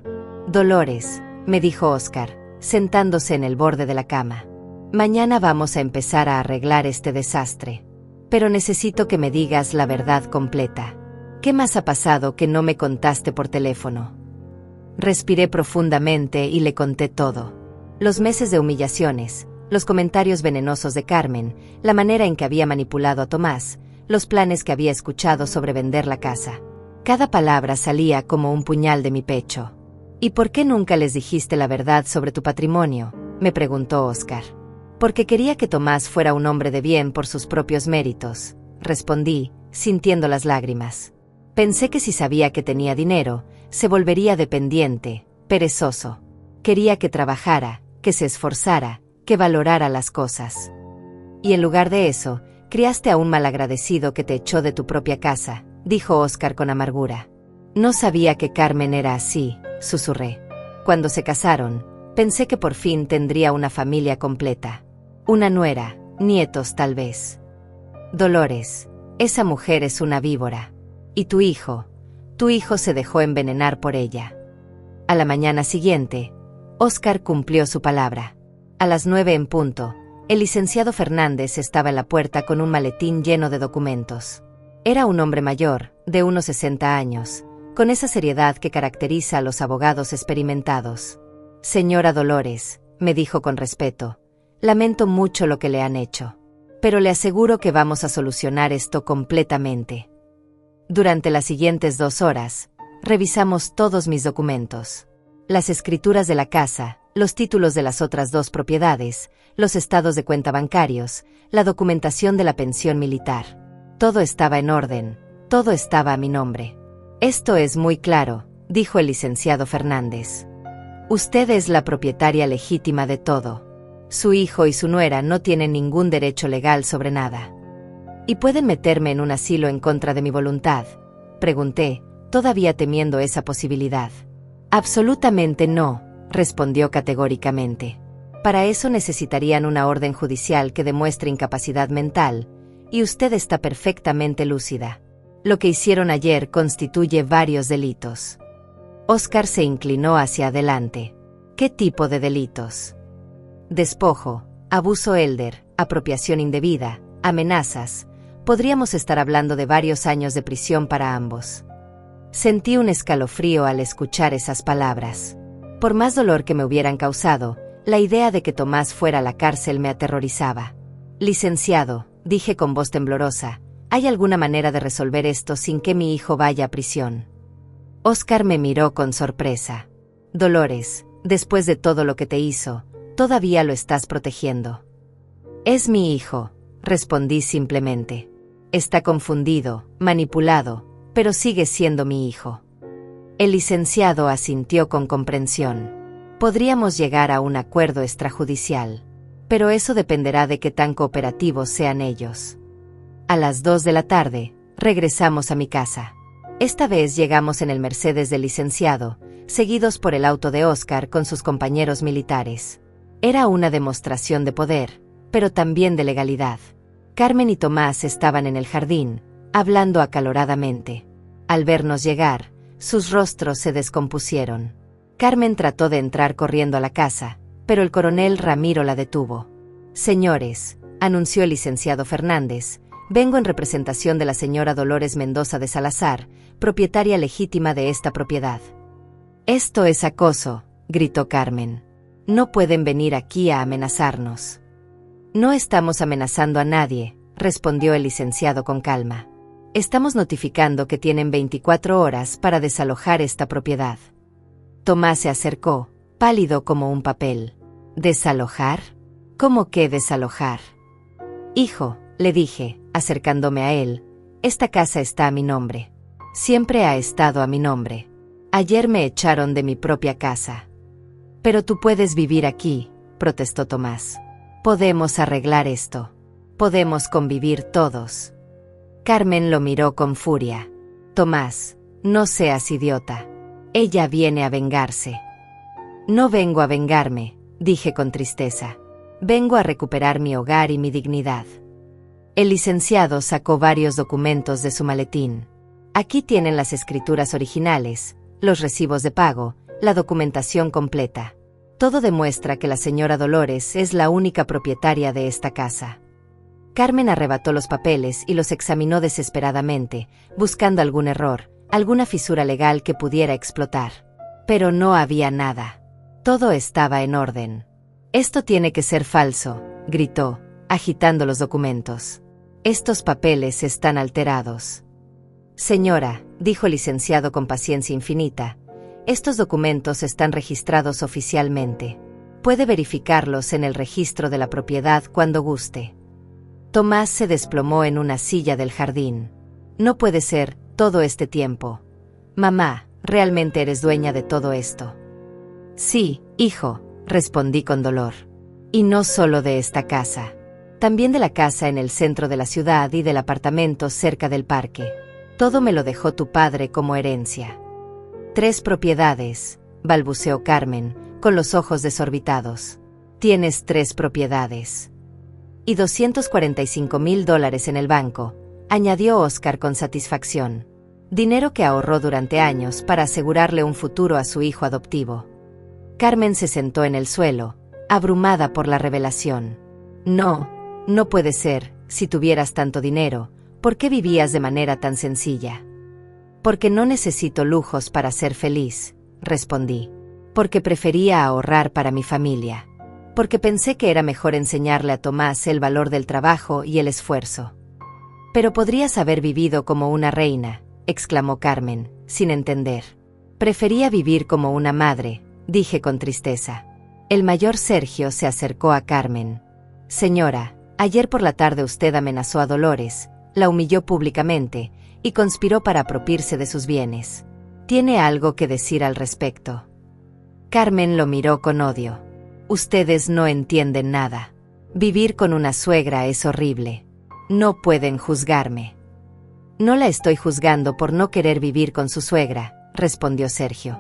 «Dolores», me dijo Oscar, sentándose en el borde de la cama. «Mañana vamos a empezar a arreglar este desastre. Pero necesito que me digas la verdad completa. ¿Qué más ha pasado que no me contaste por teléfono?» Respiré profundamente y le conté todo. Los meses de humillaciones, los comentarios venenosos de Carmen, la manera en que había manipulado a Tomás, los planes que había escuchado sobre vender la casa. Cada palabra salía como un puñal de mi pecho. «¿Y por qué nunca les dijiste la verdad sobre tu patrimonio?», me preguntó Oscar. «Porque quería que Tomás fuera un hombre de bien por sus propios méritos», respondí, sintiendo las lágrimas. Pensé que si sabía que tenía dinero, se volvería dependiente, perezoso. Quería que trabajara, que se esforzara, que valorara las cosas. «Y en lugar de eso, criaste a un malagradecido que te echó de tu propia casa», dijo Oscar con amargura. «No sabía que Carmen era así», susurré. «Cuando se casaron, pensé que por fin tendría una familia completa. Una nuera, nietos tal vez. Dolores, esa mujer es una víbora. Y tu hijo se dejó envenenar por ella». A la mañana siguiente, Oscar cumplió su palabra. A las 9 en punto, el licenciado Fernández estaba en la puerta con un maletín lleno de documentos. Era un hombre mayor, de unos 60 años, con esa seriedad que caracteriza a los abogados experimentados. «Señora Dolores», me dijo con respeto, «lamento mucho lo que le han hecho. Pero le aseguro que vamos a solucionar esto completamente». Durante las siguientes 2 horas, revisamos todos mis documentos. Las escrituras de la casa, los títulos de las otras 2 propiedades, los estados de cuenta bancarios, la documentación de la pensión militar. Todo estaba en orden, todo estaba a mi nombre. «Esto es muy claro», dijo el licenciado Fernández. «Usted es la propietaria legítima de todo. Su hijo y su nuera no tienen ningún derecho legal sobre nada». «¿Y pueden meterme en un asilo en contra de mi voluntad?», pregunté, todavía temiendo esa posibilidad. «Absolutamente no», respondió categóricamente. «Para eso necesitarían una orden judicial que demuestre incapacidad mental, y usted está perfectamente lúcida. Lo que hicieron ayer constituye varios delitos». Oscar se inclinó hacia adelante. «¿Qué tipo de delitos?». «Despojo, abuso elder, apropiación indebida, amenazas. Podríamos estar hablando de varios años de prisión para ambos». Sentí un escalofrío al escuchar esas palabras. Por más dolor que me hubieran causado, la idea de que Tomás fuera a la cárcel me aterrorizaba. «Licenciado», dije con voz temblorosa, «¿hay alguna manera de resolver esto sin que mi hijo vaya a prisión?». Oscar me miró con sorpresa. «Dolores, después de todo lo que te hizo, todavía lo estás protegiendo». «Es mi hijo», respondí simplemente. «Está confundido, manipulado, pero sigue siendo mi hijo». El licenciado asintió con comprensión. «Podríamos llegar a un acuerdo extrajudicial, pero eso dependerá de qué tan cooperativos sean ellos». A las 2 de la tarde, regresamos a mi casa. Esta vez llegamos en el Mercedes del licenciado, seguidos por el auto de Oscar con sus compañeros militares. Era una demostración de poder, pero también de legalidad. Carmen y Tomás estaban en el jardín, hablando acaloradamente. Al vernos llegar, sus rostros se descompusieron. Carmen trató de entrar corriendo a la casa, pero el coronel Ramiro la detuvo. «Señores», anunció el licenciado Fernández, «vengo en representación de la señora Dolores Mendoza de Salazar, propietaria legítima de esta propiedad». «Esto es acoso», gritó Carmen. «No pueden venir aquí a amenazarnos». «No estamos amenazando a nadie», respondió el licenciado con calma. «Estamos notificando que tienen 24 horas para desalojar esta propiedad». Tomás se acercó, pálido como un papel. «¿Desalojar? ¿Cómo que desalojar?». «Hijo», le dije, acercándome a él, «esta casa está a mi nombre. Siempre ha estado a mi nombre. Ayer me echaron de mi propia casa». «Pero tú puedes vivir aquí», protestó Tomás. «Podemos arreglar esto. Podemos convivir todos». Carmen lo miró con furia. «Tomás, No seas idiota. Ella viene a vengarse. No vengo a vengarme, dije con tristeza. Vengo a recuperar mi hogar y mi dignidad. El licenciado sacó varios documentos de su maletín. Aquí tienen las escrituras originales, los recibos de pago, la documentación completa. Todo demuestra que la señora Dolores es la única propietaria de esta casa. Carmen arrebató los papeles y los examinó desesperadamente, buscando algún error, alguna fisura legal que pudiera explotar. Pero no había nada. Todo estaba en orden. «Esto tiene que ser falso», gritó, agitando los documentos. «Estos papeles están alterados». «Señora», dijo el licenciado con paciencia infinita, «estos documentos están registrados oficialmente. Puede verificarlos en el registro de la propiedad cuando guste». Tomás se desplomó en una silla del jardín. «No puede ser, todo este tiempo. Mamá, ¿realmente eres dueña de todo esto?» «Sí, hijo», respondí con dolor. «Y no solo de esta casa. También de la casa en el centro de la ciudad y del apartamento cerca del parque. Todo me lo dejó tu padre como herencia». «3 propiedades», balbuceó Carmen, con los ojos desorbitados. «Tienes 3 propiedades. Y $245,000 en el banco», añadió Oscar con satisfacción. Dinero que ahorró durante años para asegurarle un futuro a su hijo adoptivo. Carmen se sentó en el suelo, abrumada por la revelación. «No, no puede ser, si tuvieras tanto dinero, ¿por qué vivías de manera tan sencilla?» «Porque no necesito lujos para ser feliz», respondí. «Porque prefería ahorrar para mi familia. Porque pensé que era mejor enseñarle a Tomás el valor del trabajo y el esfuerzo». «Pero podrías haber vivido como una reina», exclamó Carmen, sin entender. «Prefería vivir como una madre», dije con tristeza. El mayor Sergio se acercó a Carmen. «Señora, ayer por la tarde usted amenazó a Dolores, la humilló públicamente y conspiró para apropiarse de sus bienes. ¿Tiene algo que decir al respecto?» Carmen lo miró con odio. «Ustedes no entienden nada. Vivir con una suegra es horrible. No pueden juzgarme». «No la estoy juzgando por no querer vivir con su suegra», respondió Sergio.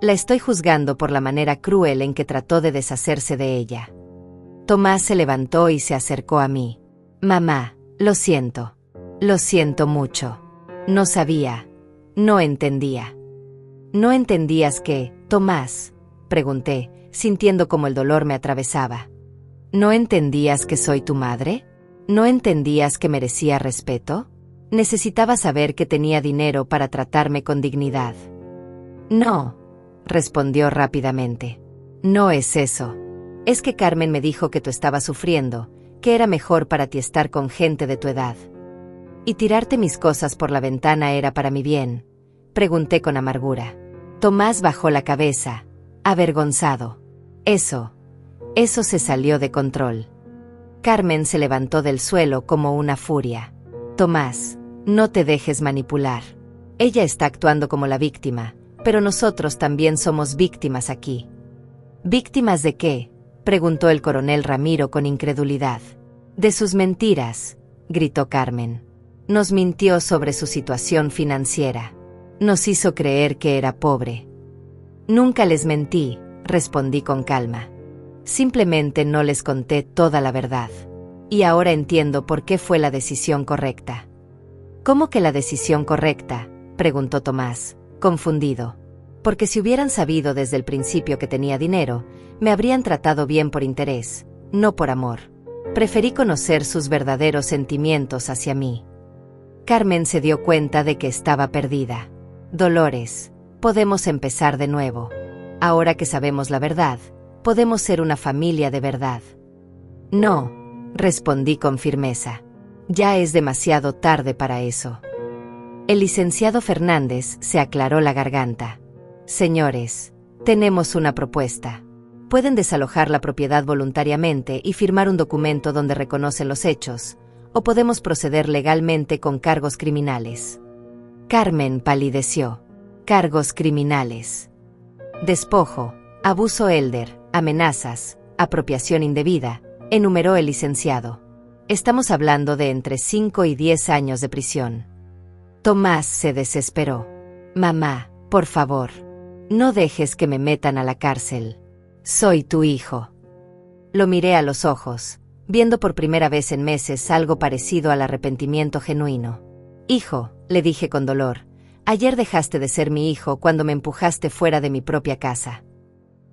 «La estoy juzgando por la manera cruel en que trató de deshacerse de ella». Tomás se levantó y se acercó a mí. «Mamá, lo siento. Lo siento mucho. No sabía. No entendía». «¿No entendías qué, Tomás?», pregunté, sintiendo como el dolor me atravesaba. «¿No entendías que soy tu madre? ¿No entendías que merecía respeto? Necesitaba saber que tenía dinero para tratarme con dignidad». «No», respondió rápidamente. «No es eso. Es que Carmen me dijo que tú estabas sufriendo, que era mejor para ti estar con gente de tu edad. ¿Y tirarte mis cosas por la ventana era para mi bien?», pregunté con amargura. Tomás bajó la cabeza, avergonzado. Eso se salió de control». Carmen se levantó del suelo como una furia. «Tomás, no te dejes manipular. Ella está actuando como la víctima, pero nosotros también somos víctimas aquí». «¿Víctimas de qué?», preguntó el coronel Ramiro con incredulidad. «De sus mentiras», gritó Carmen. «Nos mintió sobre su situación financiera. Nos hizo creer que era pobre». «Nunca les mentí», respondí con calma. «Simplemente no les conté toda la verdad. Y ahora entiendo por qué fue la decisión correcta». «¿Cómo que la decisión correcta?», preguntó Tomás, confundido. «Porque si hubieran sabido desde el principio que tenía dinero, me habrían tratado bien por interés, no por amor. Preferí conocer sus verdaderos sentimientos hacia mí». Carmen se dio cuenta de que estaba perdida. «Dolores, podemos empezar de nuevo. Ahora que sabemos la verdad, podemos ser una familia de verdad». «No», respondí con firmeza. «Ya es demasiado tarde para eso». El licenciado Fernández se aclaró la garganta. «Señores, tenemos una propuesta. Pueden desalojar la propiedad voluntariamente y firmar un documento donde reconocen los hechos, o podemos proceder legalmente con cargos criminales». Carmen palideció. «Cargos criminales. Despojo, abuso elder, amenazas, apropiación indebida», enumeró el licenciado. «Estamos hablando de entre 5 y 10 años de prisión». Tomás se desesperó. Mamá, por favor. No dejes que me metan a la cárcel. Soy tu hijo. Lo miré a los ojos, viendo por primera vez en meses algo parecido al arrepentimiento genuino. Hijo, le dije con dolor, ayer dejaste de ser mi hijo cuando me empujaste fuera de mi propia casa.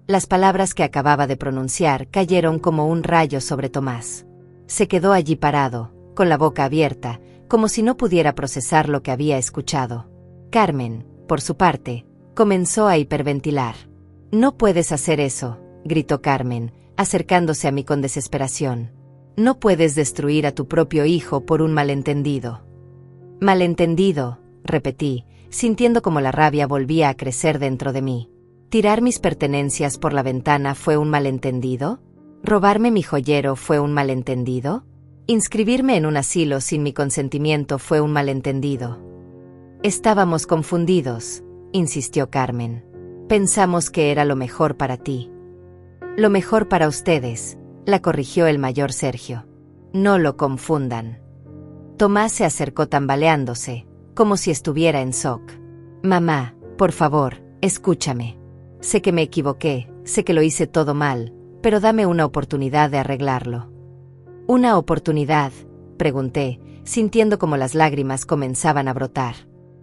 Las palabras que acababa de pronunciar cayeron como un rayo sobre Tomás. Se quedó allí parado, con la boca abierta, como si no pudiera procesar lo que había escuchado. Carmen, por su parte, comenzó a hiperventilar. No puedes hacer eso, gritó Carmen, acercándose a mí con desesperación. No puedes destruir a tu propio hijo por un malentendido. Malentendido, repetí, sintiendo como la rabia volvía a crecer dentro de mí. ¿Tirar mis pertenencias por la ventana fue un malentendido? ¿Robarme mi joyero fue un malentendido? ¿Inscribirme en un asilo sin mi consentimiento fue un malentendido? Estábamos confundidos, insistió Carmen. Pensamos que era lo mejor para ti. Lo mejor para ustedes, la corrigió el mayor Sergio. No lo confundan. Tomás se acercó tambaleándose, como si estuviera en shock. Mamá, por favor, escúchame. Sé que me equivoqué, sé que lo hice todo mal, pero dame una oportunidad de arreglarlo. ¿Una oportunidad?, pregunté, sintiendo como las lágrimas comenzaban a brotar.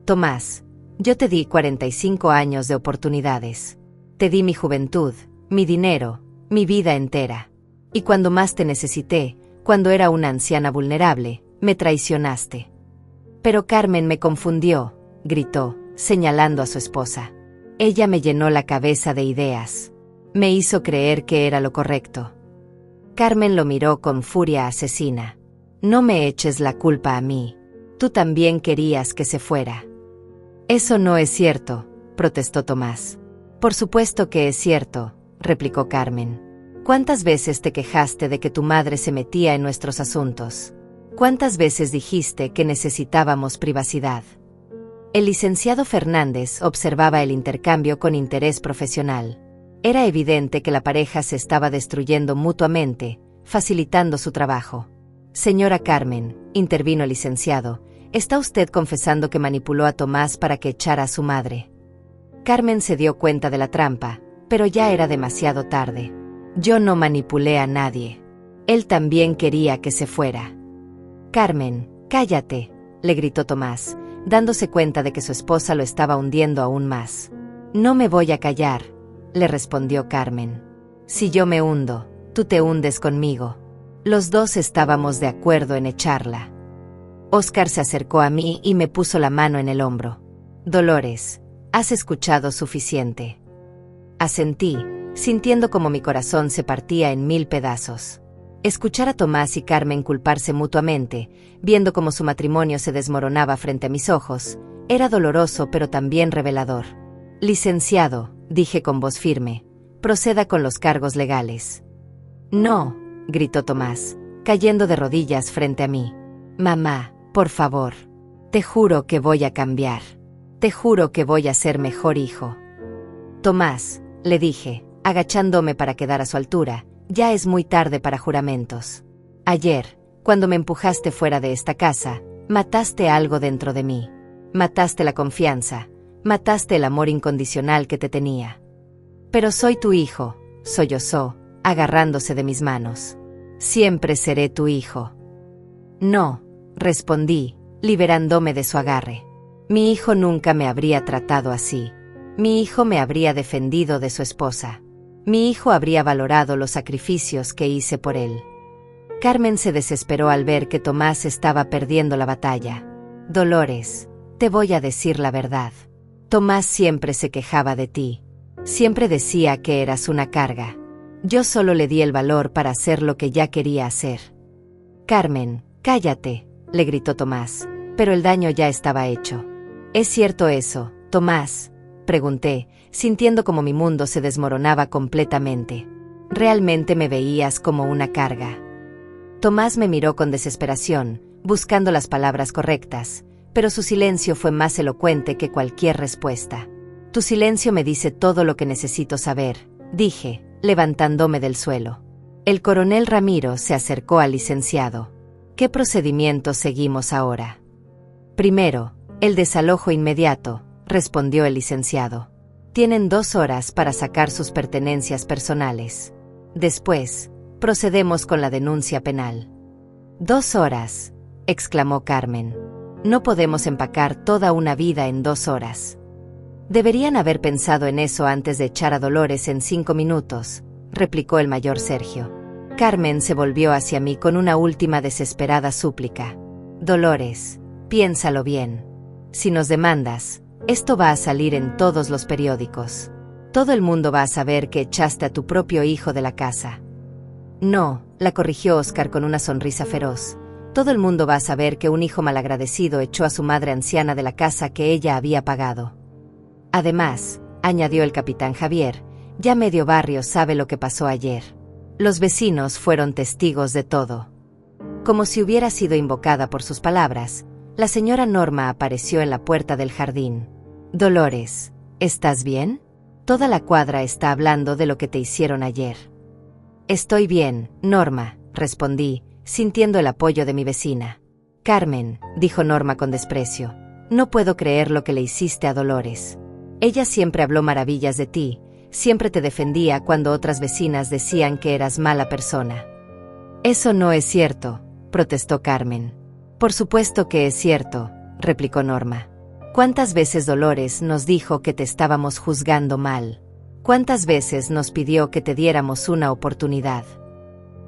Tomás, yo te di 45 años de oportunidades. Te di mi juventud, mi dinero, mi vida entera. Y cuando más te necesité, cuando era una anciana vulnerable, me traicionaste. Pero Carmen me confundió, gritó, señalando a su esposa. Ella me llenó la cabeza de ideas. Me hizo creer que era lo correcto. Carmen lo miró con furia asesina. No me eches la culpa a mí. Tú también querías que se fuera. Eso no es cierto, protestó Tomás. Por supuesto que es cierto, replicó Carmen. ¿Cuántas veces te quejaste de que tu madre se metía en nuestros asuntos? ¿Cuántas veces dijiste que necesitábamos privacidad? El licenciado Fernández observaba el intercambio con interés profesional. Era evidente que la pareja se estaba destruyendo mutuamente, facilitando su trabajo. Señora Carmen, intervino el licenciado, ¿está usted confesando que manipuló a Tomás para que echara a su madre? Carmen se dio cuenta de la trampa, pero ya era demasiado tarde. Yo no manipulé a nadie. Él también quería que se fuera. Carmen, cállate, le gritó Tomás, dándose cuenta de que su esposa lo estaba hundiendo aún más. No me voy a callar, le respondió Carmen. Si yo me hundo, tú te hundes conmigo. Los dos estábamos de acuerdo en echarla. Óscar se acercó a mí y me puso la mano en el hombro. Dolores, has escuchado suficiente. Asentí, sintiendo como mi corazón se partía en 1000 pedazos. Escuchar a Tomás y Carmen culparse mutuamente, viendo cómo su matrimonio se desmoronaba frente a mis ojos, era doloroso pero también revelador. Licenciado, dije con voz firme, proceda con los cargos legales. No, gritó Tomás, cayendo de rodillas frente a mí. Mamá, por favor. Te juro que voy a cambiar. Te juro que voy a ser mejor hijo. Tomás, le dije, agachándome para quedar a su altura, ya es muy tarde para juramentos. Ayer, cuando me empujaste fuera de esta casa, mataste algo dentro de mí. Mataste la confianza, mataste el amor incondicional que te tenía. Pero soy tu hijo, sollozó, agarrándose de mis manos. Siempre seré tu hijo. No, respondí, liberándome de su agarre. Mi hijo nunca me habría tratado así. Mi hijo me habría defendido de su esposa. Mi hijo habría valorado los sacrificios que hice por él. Carmen se desesperó al ver que Tomás estaba perdiendo la batalla. Dolores, te voy a decir la verdad. Tomás siempre se quejaba de ti. Siempre decía que eras una carga. Yo solo le di el valor para hacer lo que ya quería hacer. Carmen, cállate, le gritó Tomás, pero el daño ya estaba hecho. ¿Es cierto eso, Tomás?, pregunté, sintiendo como mi mundo se desmoronaba completamente. Realmente me veías como una carga. Tomás me miró con desesperación, buscando las palabras correctas, pero su silencio fue más elocuente que cualquier respuesta. Tu silencio me dice todo lo que necesito saber, dije, levantándome del suelo. El coronel Ramiro se acercó al licenciado. ¿Qué procedimiento seguimos ahora? Primero, el desalojo inmediato, respondió el licenciado. Tienen 2 horas para sacar sus pertenencias personales. Después, procedemos con la denuncia penal. 2 horas, exclamó Carmen. No podemos empacar toda una vida en 2 horas. Deberían haber pensado en eso antes de echar a Dolores en 5 minutos, replicó el mayor Sergio. Carmen se volvió hacia mí con una última desesperada súplica. Dolores, piénsalo bien. Si nos demandas, esto va a salir en todos los periódicos. Todo el mundo va a saber que echaste a tu propio hijo de la casa. No, la corrigió Oscar con una sonrisa feroz. Todo el mundo va a saber que un hijo malagradecido echó a su madre anciana de la casa que ella había pagado. Además, añadió el capitán Javier, ya medio barrio sabe lo que pasó ayer. Los vecinos fueron testigos de todo. Como si hubiera sido invocada por sus palabras, la señora Norma apareció en la puerta del jardín. Dolores, ¿estás bien? Toda la cuadra está hablando de lo que te hicieron ayer. Estoy bien, Norma, respondí, sintiendo el apoyo de mi vecina. Carmen, dijo Norma con desprecio, no puedo creer lo que le hiciste a Dolores. Ella siempre habló maravillas de ti, siempre te defendía cuando otras vecinas decían que eras mala persona. Eso no es cierto, protestó Carmen. Por supuesto que es cierto, replicó Norma. ¿Cuántas veces Dolores nos dijo que te estábamos juzgando mal? ¿Cuántas veces nos pidió que te diéramos una oportunidad?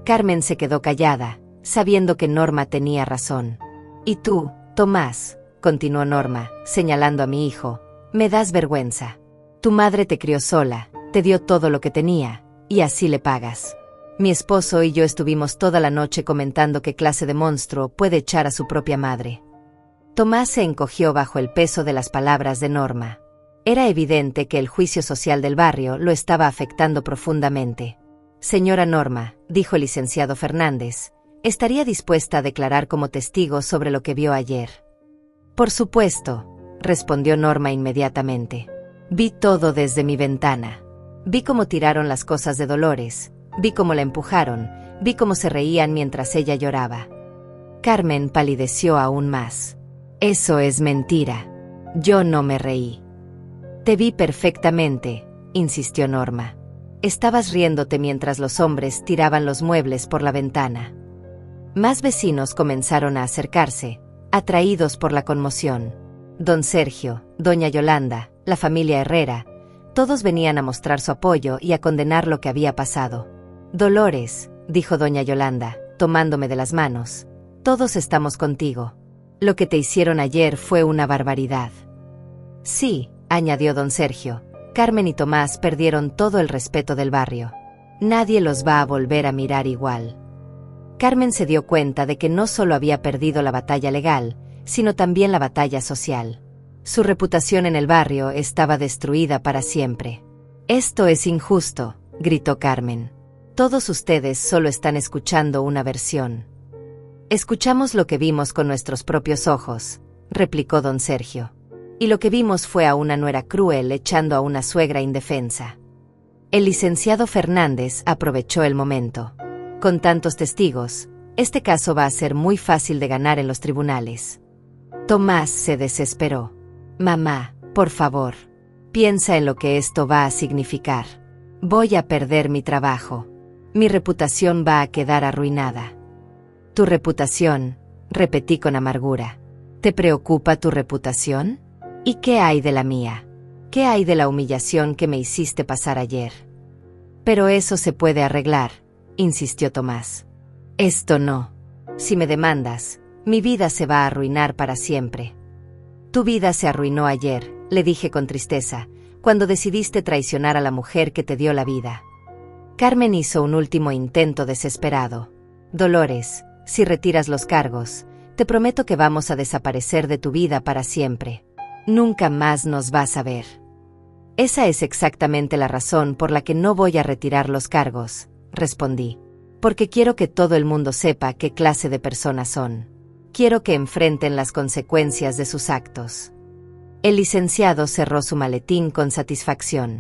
Carmen se quedó callada, sabiendo que Norma tenía razón. Y tú, Tomás, continuó Norma, señalando a mi hijo, me das vergüenza. Tu madre te crió sola, te dio todo lo que tenía, y así le pagas. Mi esposo y yo estuvimos toda la noche comentando qué clase de monstruo puede echar a su propia madre. Tomás se encogió bajo el peso de las palabras de Norma. Era evidente que el juicio social del barrio lo estaba afectando profundamente. Señora Norma, dijo el licenciado Fernández, ¿estaría dispuesta a declarar como testigo sobre lo que vio ayer? Por supuesto, respondió Norma inmediatamente. Vi todo desde mi ventana. Vi cómo tiraron las cosas de Dolores, vi cómo la empujaron, vi cómo se reían mientras ella lloraba. Carmen palideció aún más. Eso es mentira. Yo no me reí. Te vi perfectamente, insistió Norma. Estabas riéndote mientras los hombres tiraban los muebles por la ventana. Más vecinos comenzaron a acercarse, atraídos por la conmoción. Don Sergio, doña Yolanda, la familia Herrera, todos venían a mostrar su apoyo y a condenar lo que había pasado. Dolores, dijo doña Yolanda, tomándome de las manos, todos estamos contigo. Lo que te hicieron ayer fue una barbaridad. Sí, añadió don Sergio, Carmen y Tomás perdieron todo el respeto del barrio. Nadie los va a volver a mirar igual. Carmen se dio cuenta de que no solo había perdido la batalla legal, sino también la batalla social. Su reputación en el barrio estaba destruida para siempre. Esto es injusto, gritó Carmen. Todos ustedes solo están escuchando una versión. Escuchamos lo que vimos con nuestros propios ojos, replicó don Sergio. Y lo que vimos fue a una nuera cruel echando a una suegra indefensa. El licenciado Fernández aprovechó el momento. Con tantos testigos, este caso va a ser muy fácil de ganar en los tribunales. Tomás se desesperó. Mamá, por favor, piensa en lo que esto va a significar. Voy a perder mi trabajo. Mi reputación va a quedar arruinada. Tu reputación, repetí con amargura. ¿Te preocupa tu reputación? ¿Y qué hay de la mía? ¿Qué hay de la humillación que me hiciste pasar ayer? Pero eso se puede arreglar, insistió Tomás. Esto no. Si me demandas, mi vida se va a arruinar para siempre. Tu vida se arruinó ayer, le dije con tristeza, cuando decidiste traicionar a la mujer que te dio la vida. Carmen hizo un último intento desesperado. Dolores, si retiras los cargos, te prometo que vamos a desaparecer de tu vida para siempre. Nunca más nos vas a ver. Esa es exactamente la razón por la que no voy a retirar los cargos, respondí. Porque quiero que todo el mundo sepa qué clase de personas son. Quiero que enfrenten las consecuencias de sus actos. El licenciado cerró su maletín con satisfacción.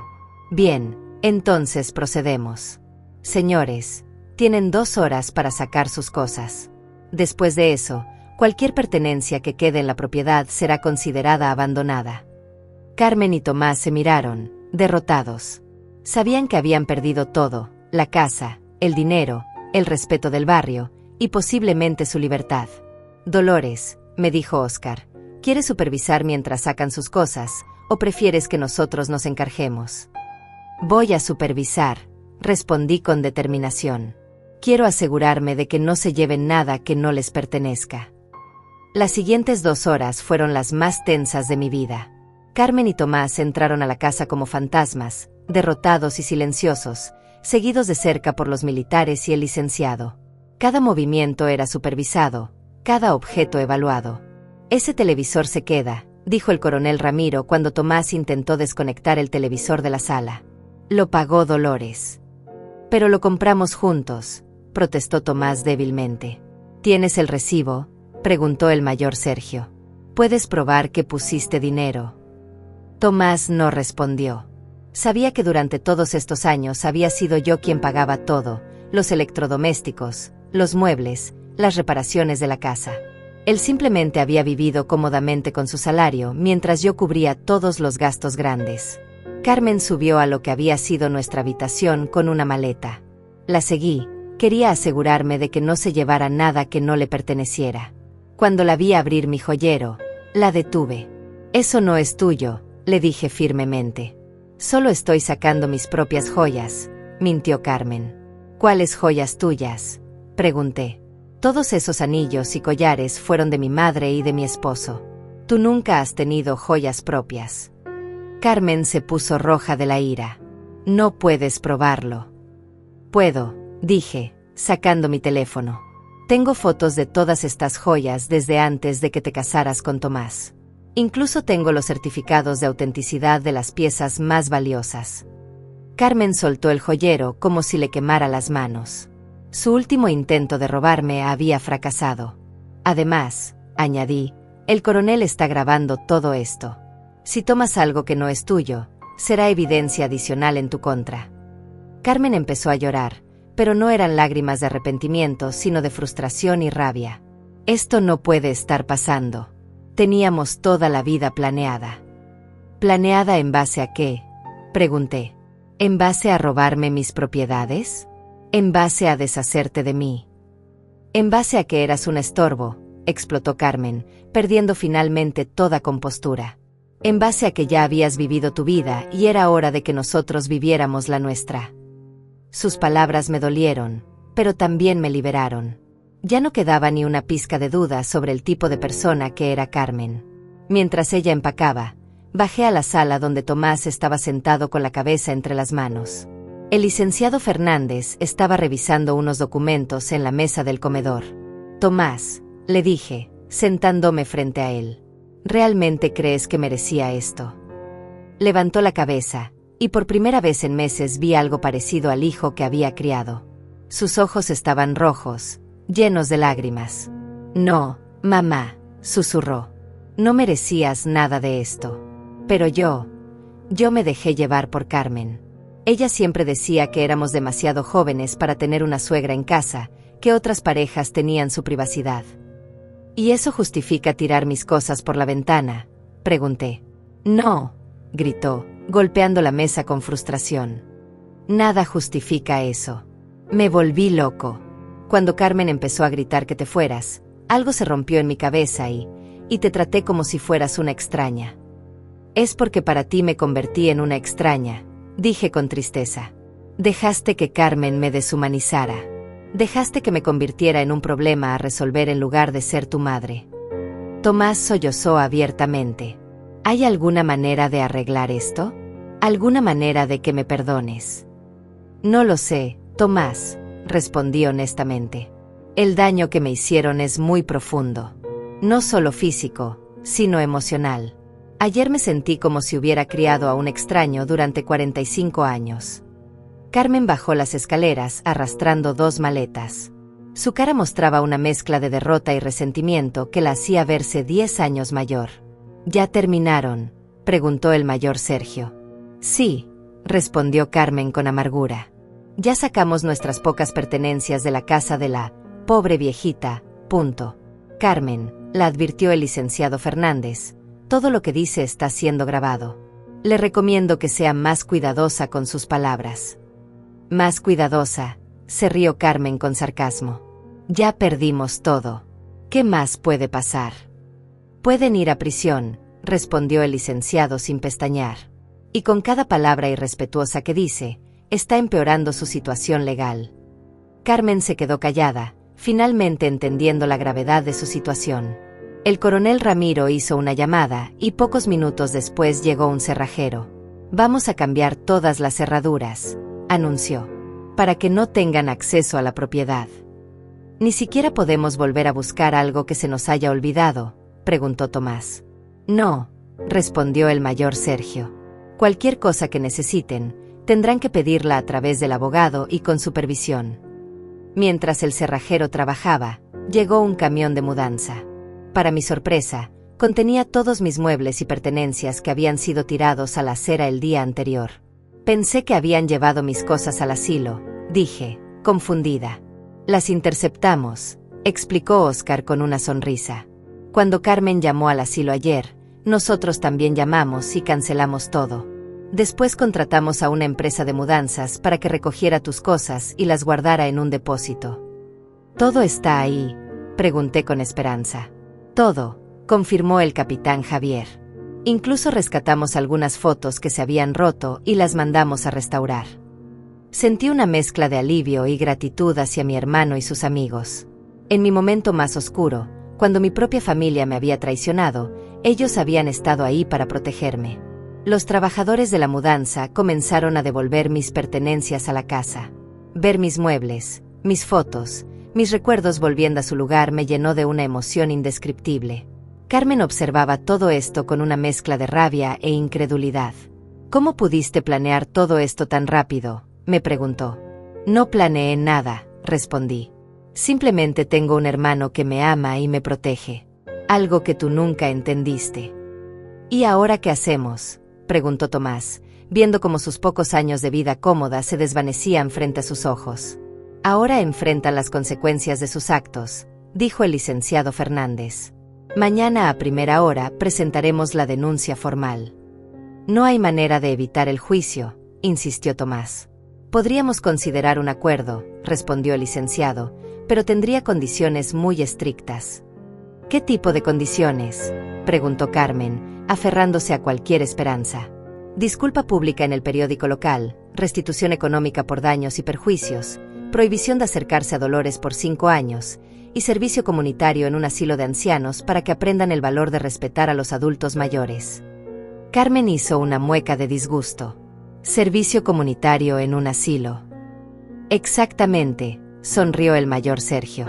Bien, entonces procedemos. Señores, tienen 2 horas para sacar sus cosas. Después de eso, cualquier pertenencia que quede en la propiedad será considerada abandonada. Carmen y Tomás se miraron, derrotados. Sabían que habían perdido todo: la casa, el dinero, el respeto del barrio y posiblemente su libertad. Dolores, me dijo Óscar, ¿quieres supervisar mientras sacan sus cosas, o prefieres que nosotros nos encarguemos? Voy a supervisar, respondí con determinación. Quiero asegurarme de que no se lleven nada que no les pertenezca. Las siguientes 2 horas fueron las más tensas de mi vida. Carmen y Tomás entraron a la casa como fantasmas, derrotados y silenciosos, seguidos de cerca por los militares y el licenciado. Cada movimiento era supervisado, cada objeto evaluado. Ese televisor se queda, dijo el coronel Ramiro cuando Tomás intentó desconectar el televisor de la sala. Lo pagó Dolores. Pero lo compramos juntos, protestó Tomás débilmente. ¿Tienes el recibo?, preguntó el mayor Sergio. ¿Puedes probar que pusiste dinero? Tomás no respondió. Sabía que durante todos estos años había sido yo quien pagaba todo: los electrodomésticos, los muebles, las reparaciones de la casa. Él simplemente había vivido cómodamente con su salario mientras yo cubría todos los gastos grandes. Carmen subió a lo que había sido nuestra habitación con una maleta. La seguí, quería asegurarme de que no se llevara nada que no le perteneciera. Cuando la vi abrir mi joyero, la detuve. Eso no es tuyo, le dije firmemente. Solo estoy sacando mis propias joyas, mintió Carmen. ¿Cuáles joyas tuyas?, pregunté. Todos esos anillos y collares fueron de mi madre y de mi esposo. Tú nunca has tenido joyas propias. Carmen se puso roja de la ira. No puedes probarlo. Puedo, dije, sacando mi teléfono. Tengo fotos de todas estas joyas desde antes de que te casaras con Tomás. Incluso tengo los certificados de autenticidad de las piezas más valiosas. Carmen soltó el joyero como si le quemara las manos. Su último intento de robarme había fracasado. Además, añadí, el coronel está grabando todo esto. Si tomas algo que no es tuyo, será evidencia adicional en tu contra. Carmen empezó a llorar, pero no eran lágrimas de arrepentimiento, sino de frustración y rabia. Esto no puede estar pasando. Teníamos toda la vida planeada. ¿Planeada en base a qué?, pregunté. ¿En base a robarme mis propiedades? ¿En base a deshacerte de mí? En base a que eras un estorbo, explotó Carmen, perdiendo finalmente toda compostura. En base a que ya habías vivido tu vida y era hora de que nosotros viviéramos la nuestra. Sus palabras me dolieron, pero también me liberaron. Ya no quedaba ni una pizca de duda sobre el tipo de persona que era Carmen. Mientras ella empacaba, bajé a la sala donde Tomás estaba sentado con la cabeza entre las manos. El licenciado Fernández estaba revisando unos documentos en la mesa del comedor. Tomás, le dije, sentándome frente a él. ¿Realmente crees que merecía esto? Levantó la cabeza, y por primera vez en meses vi algo parecido al hijo que había criado. Sus ojos estaban rojos, llenos de lágrimas. No, mamá, susurró. No merecías nada de esto. Pero yo me dejé llevar por Carmen. Ella siempre decía que éramos demasiado jóvenes para tener una suegra en casa, que otras parejas tenían su privacidad. ¿Y eso justifica tirar mis cosas por la ventana?, pregunté. No, gritó, golpeando la mesa con frustración. Nada justifica eso. Me volví loco. Cuando Carmen empezó a gritar que te fueras, algo se rompió en mi cabeza y te traté como si fueras una extraña. Es porque para ti me convertí en una extraña, dije con tristeza. Dejaste que Carmen me deshumanizara. Dejaste que me convirtiera en un problema a resolver en lugar de ser tu madre. Tomás sollozó abiertamente. ¿Hay alguna manera de arreglar esto? ¿Alguna manera de que me perdones? No lo sé, Tomás, respondí honestamente. El daño que me hicieron es muy profundo. No solo físico, sino emocional. Ayer me sentí como si hubiera criado a un extraño durante 45 años. Carmen bajó las escaleras arrastrando 2 maletas. Su cara mostraba una mezcla de derrota y resentimiento que la hacía verse 10 años mayor. ¿Ya terminaron?, preguntó el mayor Sergio. Sí, respondió Carmen con amargura. Ya sacamos nuestras pocas pertenencias de la casa de la pobre viejita, punto. Carmen, la advirtió el licenciado Fernández, todo lo que dice está siendo grabado. Le recomiendo que sea más cuidadosa con sus palabras. Más cuidadosa, se rió Carmen con sarcasmo. Ya perdimos todo. ¿Qué más puede pasar? Pueden ir a prisión, respondió el licenciado sin pestañear. Y con cada palabra irrespetuosa que dice, está empeorando su situación legal. Carmen se quedó callada, finalmente entendiendo la gravedad de su situación. El coronel Ramiro hizo una llamada y pocos minutos después llegó un cerrajero. Vamos a cambiar todas las cerraduras, anunció, para que no tengan acceso a la propiedad. ¿Ni siquiera podemos volver a buscar algo que se nos haya olvidado?, preguntó Tomás. No, respondió el mayor Sergio. Cualquier cosa que necesiten, tendrán que pedirla a través del abogado y con supervisión. Mientras el cerrajero trabajaba, llegó un camión de mudanza. Para mi sorpresa, contenía todos mis muebles y pertenencias que habían sido tirados a la acera el día anterior. Pensé que habían llevado mis cosas al asilo, dije, confundida. Las interceptamos, explicó Óscar con una sonrisa. Cuando Carmen llamó al asilo ayer, nosotros también llamamos y cancelamos todo. Después contratamos a una empresa de mudanzas para que recogiera tus cosas y las guardara en un depósito. ¿Todo está ahí?, pregunté con esperanza. Todo, confirmó el capitán Javier. Incluso rescatamos algunas fotos que se habían roto y las mandamos a restaurar. Sentí una mezcla de alivio y gratitud hacia mi hermano y sus amigos. En mi momento más oscuro, cuando mi propia familia me había traicionado, ellos habían estado ahí para protegerme. Los trabajadores de la mudanza comenzaron a devolver mis pertenencias a la casa. Ver mis muebles, mis fotos, mis recuerdos volviendo a su lugar me llenó de una emoción indescriptible. Carmen observaba todo esto con una mezcla de rabia e incredulidad. ¿Cómo pudiste planear todo esto tan rápido?, me preguntó. No planeé nada, respondí. Simplemente tengo un hermano que me ama y me protege. Algo que tú nunca entendiste. ¿Y ahora qué hacemos?, preguntó Tomás, viendo cómo sus pocos años de vida cómoda se desvanecían frente a sus ojos. Ahora enfrentan las consecuencias de sus actos, dijo el licenciado Fernández. Mañana a primera hora presentaremos la denuncia formal. No hay manera de evitar el juicio, insistió Tomás. Podríamos considerar un acuerdo, respondió el licenciado, pero tendría condiciones muy estrictas. ¿Qué tipo de condiciones?, preguntó Carmen, aferrándose a cualquier esperanza. Disculpa pública en el periódico local, restitución económica por daños y perjuicios, prohibición de acercarse a Dolores por 5 años, y servicio comunitario en un asilo de ancianos para que aprendan el valor de respetar a los adultos mayores. Carmen hizo una mueca de disgusto. Servicio comunitario en un asilo. Exactamente, sonrió el mayor Sergio.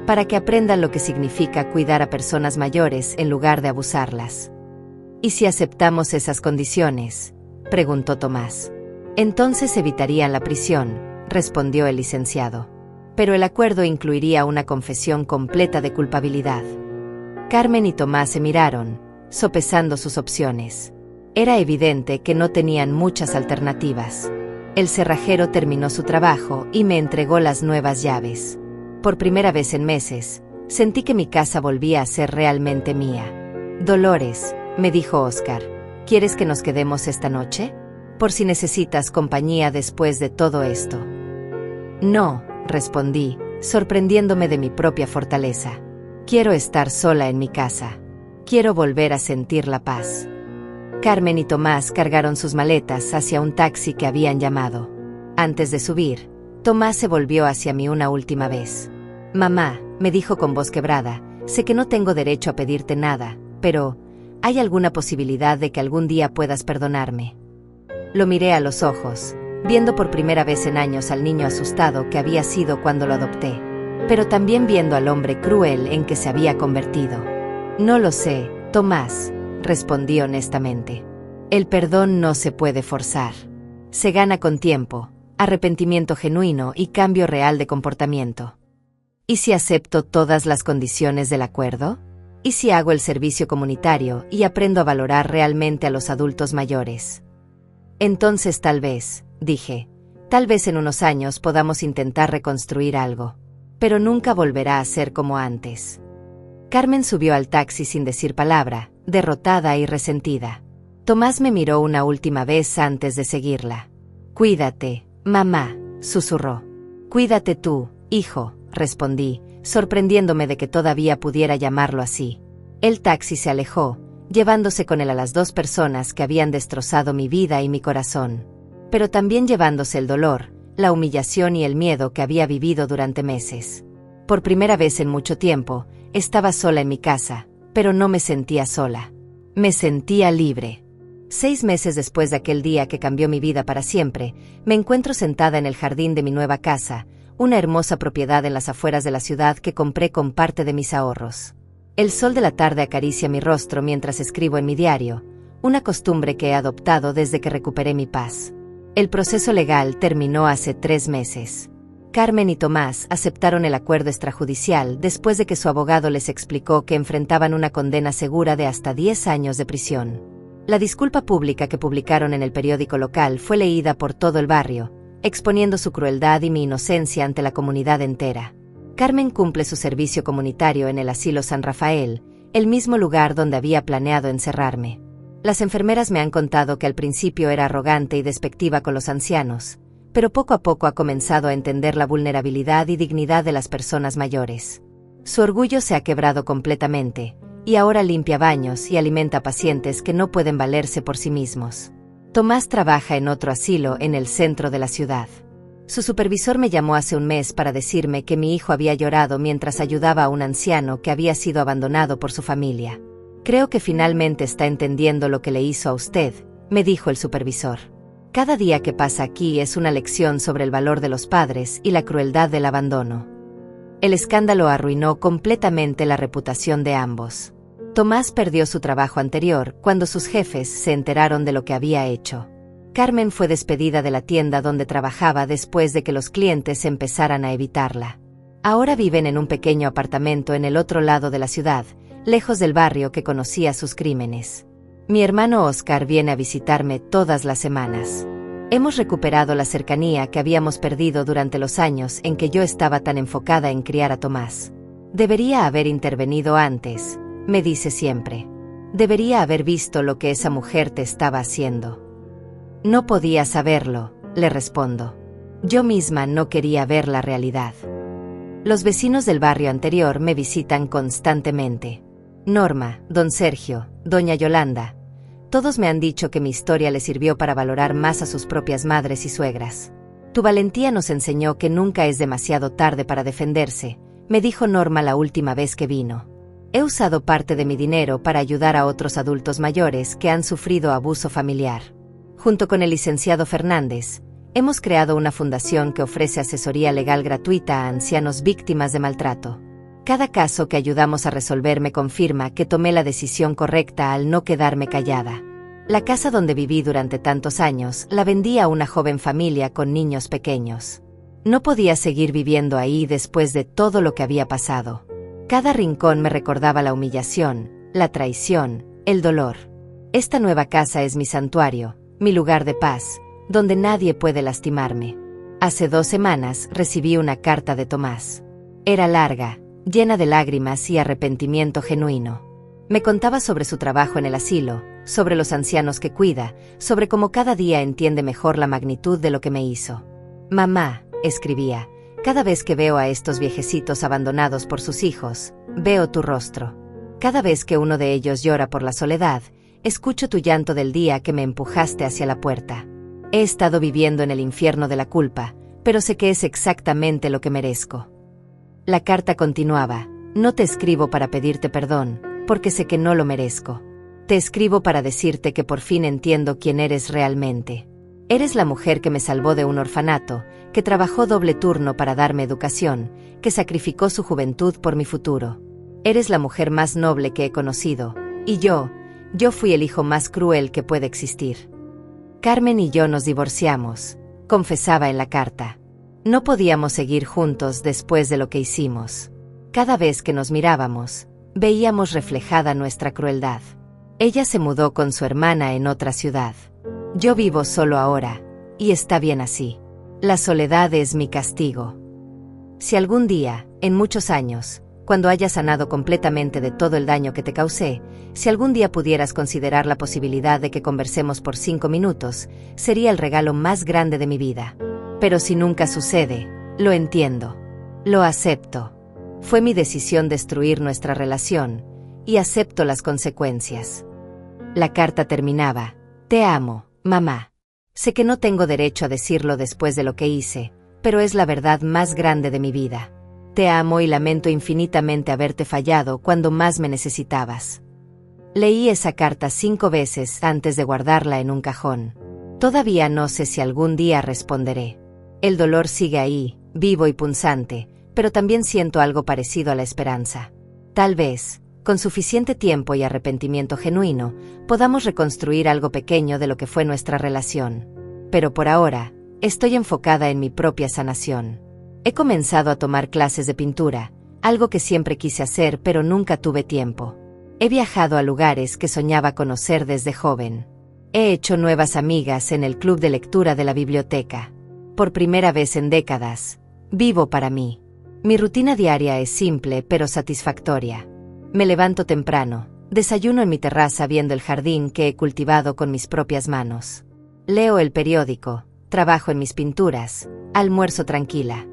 Para que aprendan lo que significa cuidar a personas mayores en lugar de abusarlas. ¿Y si aceptamos esas condiciones?, preguntó Tomás. Entonces evitarían la prisión, respondió el licenciado. Pero el acuerdo incluiría una confesión completa de culpabilidad. Carmen y Tomás se miraron, sopesando sus opciones. Era evidente que no tenían muchas alternativas. El cerrajero terminó su trabajo y me entregó las nuevas llaves. Por primera vez en meses, sentí que mi casa volvía a ser realmente mía. Dolores, me dijo Óscar, ¿quieres que nos quedemos esta noche? Por si necesitas compañía después de todo esto. No, respondí, sorprendiéndome de mi propia fortaleza. Quiero estar sola en mi casa. Quiero volver a sentir la paz. Carmen y Tomás cargaron sus maletas hacia un taxi que habían llamado. Antes de subir, Tomás se volvió hacia mí una última vez. Mamá, me dijo con voz quebrada, sé que no tengo derecho a pedirte nada, pero ¿hay alguna posibilidad de que algún día puedas perdonarme? Lo miré a los ojos, viendo por primera vez en años al niño asustado que había sido cuando lo adopté, pero también viendo al hombre cruel en que se había convertido. No lo sé, Tomás, respondí honestamente. El perdón no se puede forzar. Se gana con tiempo, arrepentimiento genuino y cambio real de comportamiento. ¿Y si acepto todas las condiciones del acuerdo? ¿Y si hago el servicio comunitario y aprendo a valorar realmente a los adultos mayores? Entonces tal vez, dije, tal vez en unos años podamos intentar reconstruir algo. Pero nunca volverá a ser como antes. Carmen subió al taxi sin decir palabra, derrotada y resentida. Tomás me miró una última vez antes de seguirla. «Cuídate, mamá», susurró. «Cuídate tú, hijo», respondí, sorprendiéndome de que todavía pudiera llamarlo así. El taxi se alejó, llevándose con él a las 2 personas que habían destrozado mi vida y mi corazón. Pero también llevándose el dolor, la humillación y el miedo que había vivido durante meses. Por primera vez en mucho tiempo, estaba sola en mi casa, pero no me sentía sola. Me sentía libre. 6 meses después de aquel día que cambió mi vida para siempre, me encuentro sentada en el jardín de mi nueva casa, una hermosa propiedad en las afueras de la ciudad que compré con parte de mis ahorros. El sol de la tarde acaricia mi rostro mientras escribo en mi diario, una costumbre que he adoptado desde que recuperé mi paz. El proceso legal terminó hace 3 meses. Carmen y Tomás aceptaron el acuerdo extrajudicial después de que su abogado les explicó que enfrentaban una condena segura de hasta 10 años de prisión. La disculpa pública que publicaron en el periódico local fue leída por todo el barrio, exponiendo su crueldad y mi inocencia ante la comunidad entera. Carmen cumple su servicio comunitario en el asilo San Rafael, el mismo lugar donde había planeado encerrarme. Las enfermeras me han contado que al principio era arrogante y despectiva con los ancianos, pero poco a poco ha comenzado a entender la vulnerabilidad y dignidad de las personas mayores. Su orgullo se ha quebrado completamente, y ahora limpia baños y alimenta pacientes que no pueden valerse por sí mismos. Tomás trabaja en otro asilo en el centro de la ciudad. Su supervisor me llamó hace un mes para decirme que mi hijo había llorado mientras ayudaba a un anciano que había sido abandonado por su familia. «Creo que finalmente está entendiendo lo que le hizo a usted», me dijo el supervisor. «Cada día que pasa aquí es una lección sobre el valor de los padres y la crueldad del abandono». El escándalo arruinó completamente la reputación de ambos. Tomás perdió su trabajo anterior cuando sus jefes se enteraron de lo que había hecho. Carmen fue despedida de la tienda donde trabajaba después de que los clientes empezaran a evitarla. Ahora viven en un pequeño apartamento en el otro lado de la ciudad, lejos del barrio que conocía sus crímenes. Mi hermano Oscar viene a visitarme todas las semanas. Hemos recuperado la cercanía que habíamos perdido durante los años en que yo estaba tan enfocada en criar a Tomás. «Debería haber intervenido antes», me dice siempre. «Debería haber visto lo que esa mujer te estaba haciendo». «No podía saberlo», le respondo. Yo misma no quería ver la realidad. Los vecinos del barrio anterior me visitan constantemente. Norma, don Sergio, doña Yolanda. Todos me han dicho que mi historia les sirvió para valorar más a sus propias madres y suegras. «Tu valentía nos enseñó que nunca es demasiado tarde para defenderse», me dijo Norma la última vez que vino. «He usado parte de mi dinero para ayudar a otros adultos mayores que han sufrido abuso familiar. Junto con el licenciado Fernández, hemos creado una fundación que ofrece asesoría legal gratuita a ancianos víctimas de maltrato. Cada caso que ayudamos a resolver me confirma que tomé la decisión correcta al no quedarme callada. La casa donde viví durante tantos años la vendí a una joven familia con niños pequeños. No podía seguir viviendo ahí después de todo lo que había pasado. Cada rincón me recordaba la humillación, la traición, el dolor. Esta nueva casa es mi santuario, mi lugar de paz, donde nadie puede lastimarme. Hace 2 semanas recibí una carta de Tomás. Era larga, llena de lágrimas y arrepentimiento genuino. Me contaba sobre su trabajo en el asilo, sobre los ancianos que cuida, sobre cómo cada día entiende mejor la magnitud de lo que me hizo. «Mamá», escribía, «cada vez que veo a estos viejecitos abandonados por sus hijos, veo tu rostro. Cada vez que uno de ellos llora por la soledad, escucho tu llanto del día que me empujaste hacia la puerta. He estado viviendo en el infierno de la culpa, pero sé que es exactamente lo que merezco». La carta continuaba: «No te escribo para pedirte perdón, porque sé que no lo merezco. Te escribo para decirte que por fin entiendo quién eres realmente. Eres la mujer que me salvó de un orfanato, que trabajó doble turno para darme educación, que sacrificó su juventud por mi futuro. Eres la mujer más noble que he conocido, y yo fui el hijo más cruel que puede existir. Carmen y yo nos divorciamos», confesaba en la carta. «No podíamos seguir juntos después de lo que hicimos. Cada vez que nos mirábamos, veíamos reflejada nuestra crueldad. Ella se mudó con su hermana en otra ciudad. Yo vivo solo ahora, y está bien así. La soledad es mi castigo. Si algún día, en muchos años, cuando hayas sanado completamente de todo el daño que te causé, si algún día pudieras considerar la posibilidad de que conversemos por 5 minutos, sería el regalo más grande de mi vida. Pero si nunca sucede, lo entiendo. Lo acepto. Fue mi decisión destruir nuestra relación, y acepto las consecuencias. La carta terminaba: te amo, mamá. Sé que no tengo derecho a decirlo después de lo que hice, pero es la verdad más grande de mi vida. Te amo y lamento infinitamente haberte fallado cuando más me necesitabas. Leí esa carta 5 veces antes de guardarla en un cajón. Todavía no sé si algún día responderé. El dolor sigue ahí, vivo y punzante, pero también siento algo parecido a la esperanza. Tal vez, con suficiente tiempo y arrepentimiento genuino, podamos reconstruir algo pequeño de lo que fue nuestra relación. Pero por ahora, estoy enfocada en mi propia sanación. He comenzado a tomar clases de pintura, algo que siempre quise hacer pero nunca tuve tiempo. He viajado a lugares que soñaba conocer desde joven. He hecho nuevas amigas en el club de lectura de la biblioteca. Por primera vez en décadas, vivo para mí. Mi rutina diaria es simple pero satisfactoria. Me levanto temprano, desayuno en mi terraza viendo el jardín que he cultivado con mis propias manos. Leo el periódico, trabajo en mis pinturas, almuerzo tranquila.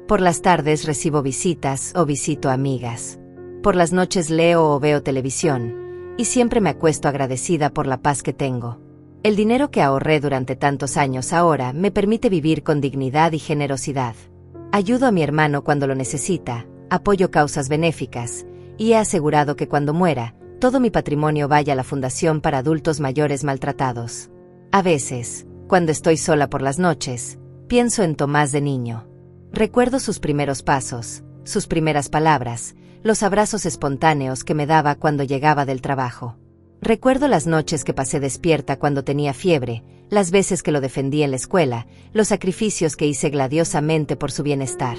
Por las tardes recibo visitas o visito amigas. Por las noches leo o veo televisión, y siempre me acuesto agradecida por la paz que tengo. El dinero que ahorré durante tantos años ahora me permite vivir con dignidad y generosidad. Ayudo a mi hermano cuando lo necesita, apoyo causas benéficas, y he asegurado que cuando muera, todo mi patrimonio vaya a la Fundación para Adultos Mayores Maltratados. A veces, cuando estoy sola por las noches, pienso en Tomás de niño. Recuerdo sus primeros pasos, sus primeras palabras, los abrazos espontáneos que me daba cuando llegaba del trabajo. Recuerdo las noches que pasé despierta cuando tenía fiebre, las veces que lo defendí en la escuela, los sacrificios que hice gladiosamente por su bienestar.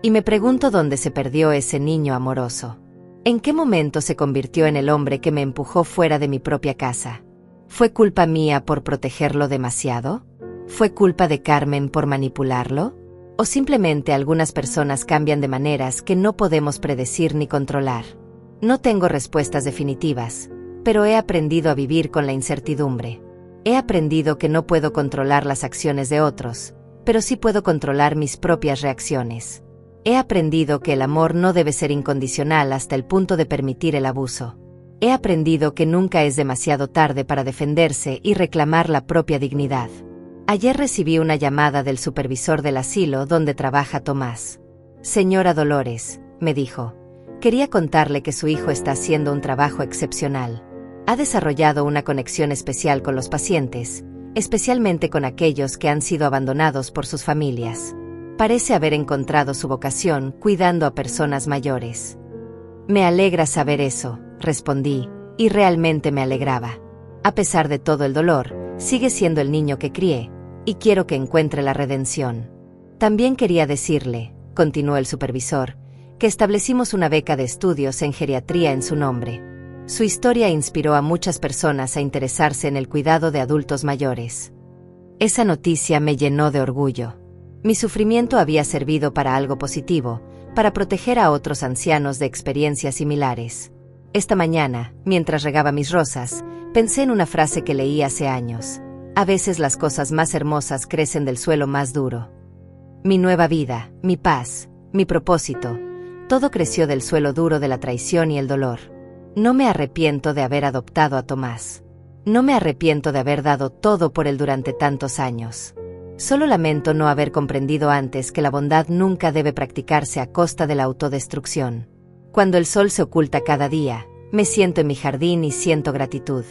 Y me pregunto dónde se perdió ese niño amoroso. ¿En qué momento se convirtió en el hombre que me empujó fuera de mi propia casa? ¿Fue culpa mía por protegerlo demasiado? ¿Fue culpa de Carmen por manipularlo? ¿O simplemente algunas personas cambian de maneras que no podemos predecir ni controlar? No tengo respuestas definitivas, pero he aprendido a vivir con la incertidumbre. He aprendido que no puedo controlar las acciones de otros, pero sí puedo controlar mis propias reacciones. He aprendido que el amor no debe ser incondicional hasta el punto de permitir el abuso. He aprendido que nunca es demasiado tarde para defenderse y reclamar la propia dignidad. Ayer recibí una llamada del supervisor del asilo donde trabaja Tomás. Señora Dolores, me dijo, quería contarle que su hijo está haciendo un trabajo excepcional. Ha desarrollado una conexión especial con los pacientes, especialmente con aquellos que han sido abandonados por sus familias. Parece haber encontrado su vocación cuidando a personas mayores. Me alegra saber eso, respondí, y realmente me alegraba. A pesar de todo el dolor, sigue siendo el niño que crié, y quiero que encuentre la redención. También quería decirle, continuó el supervisor, que establecimos una beca de estudios en geriatría en su nombre. Su historia inspiró a muchas personas a interesarse en el cuidado de adultos mayores. Esa noticia me llenó de orgullo. Mi sufrimiento había servido para algo positivo, para proteger a otros ancianos de experiencias similares. Esta mañana, mientras regaba mis rosas, pensé en una frase que leí hace años. A veces las cosas más hermosas crecen del suelo más duro. Mi nueva vida, mi paz, mi propósito, todo creció del suelo duro de la traición y el dolor. No me arrepiento de haber adoptado a Tomás. No me arrepiento de haber dado todo por él durante tantos años. Solo lamento no haber comprendido antes que la bondad nunca debe practicarse a costa de la autodestrucción. Cuando el sol se oculta cada día, me siento en mi jardín y siento gratitud.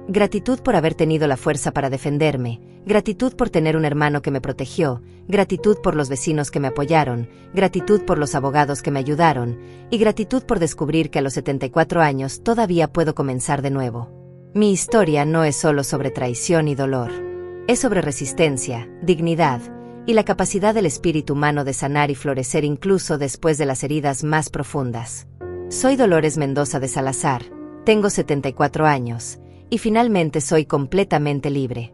Gratitud por haber tenido la fuerza para defenderme, gratitud por tener un hermano que me protegió, gratitud por los vecinos que me apoyaron, gratitud por los abogados que me ayudaron, y gratitud por descubrir que a los 74 años todavía puedo comenzar de nuevo. Mi historia no es solo sobre traición y dolor. Es sobre resistencia, dignidad, y la capacidad del espíritu humano de sanar y florecer incluso después de las heridas más profundas. Soy Dolores Mendoza de Salazar, tengo 74 años, y finalmente soy completamente libre.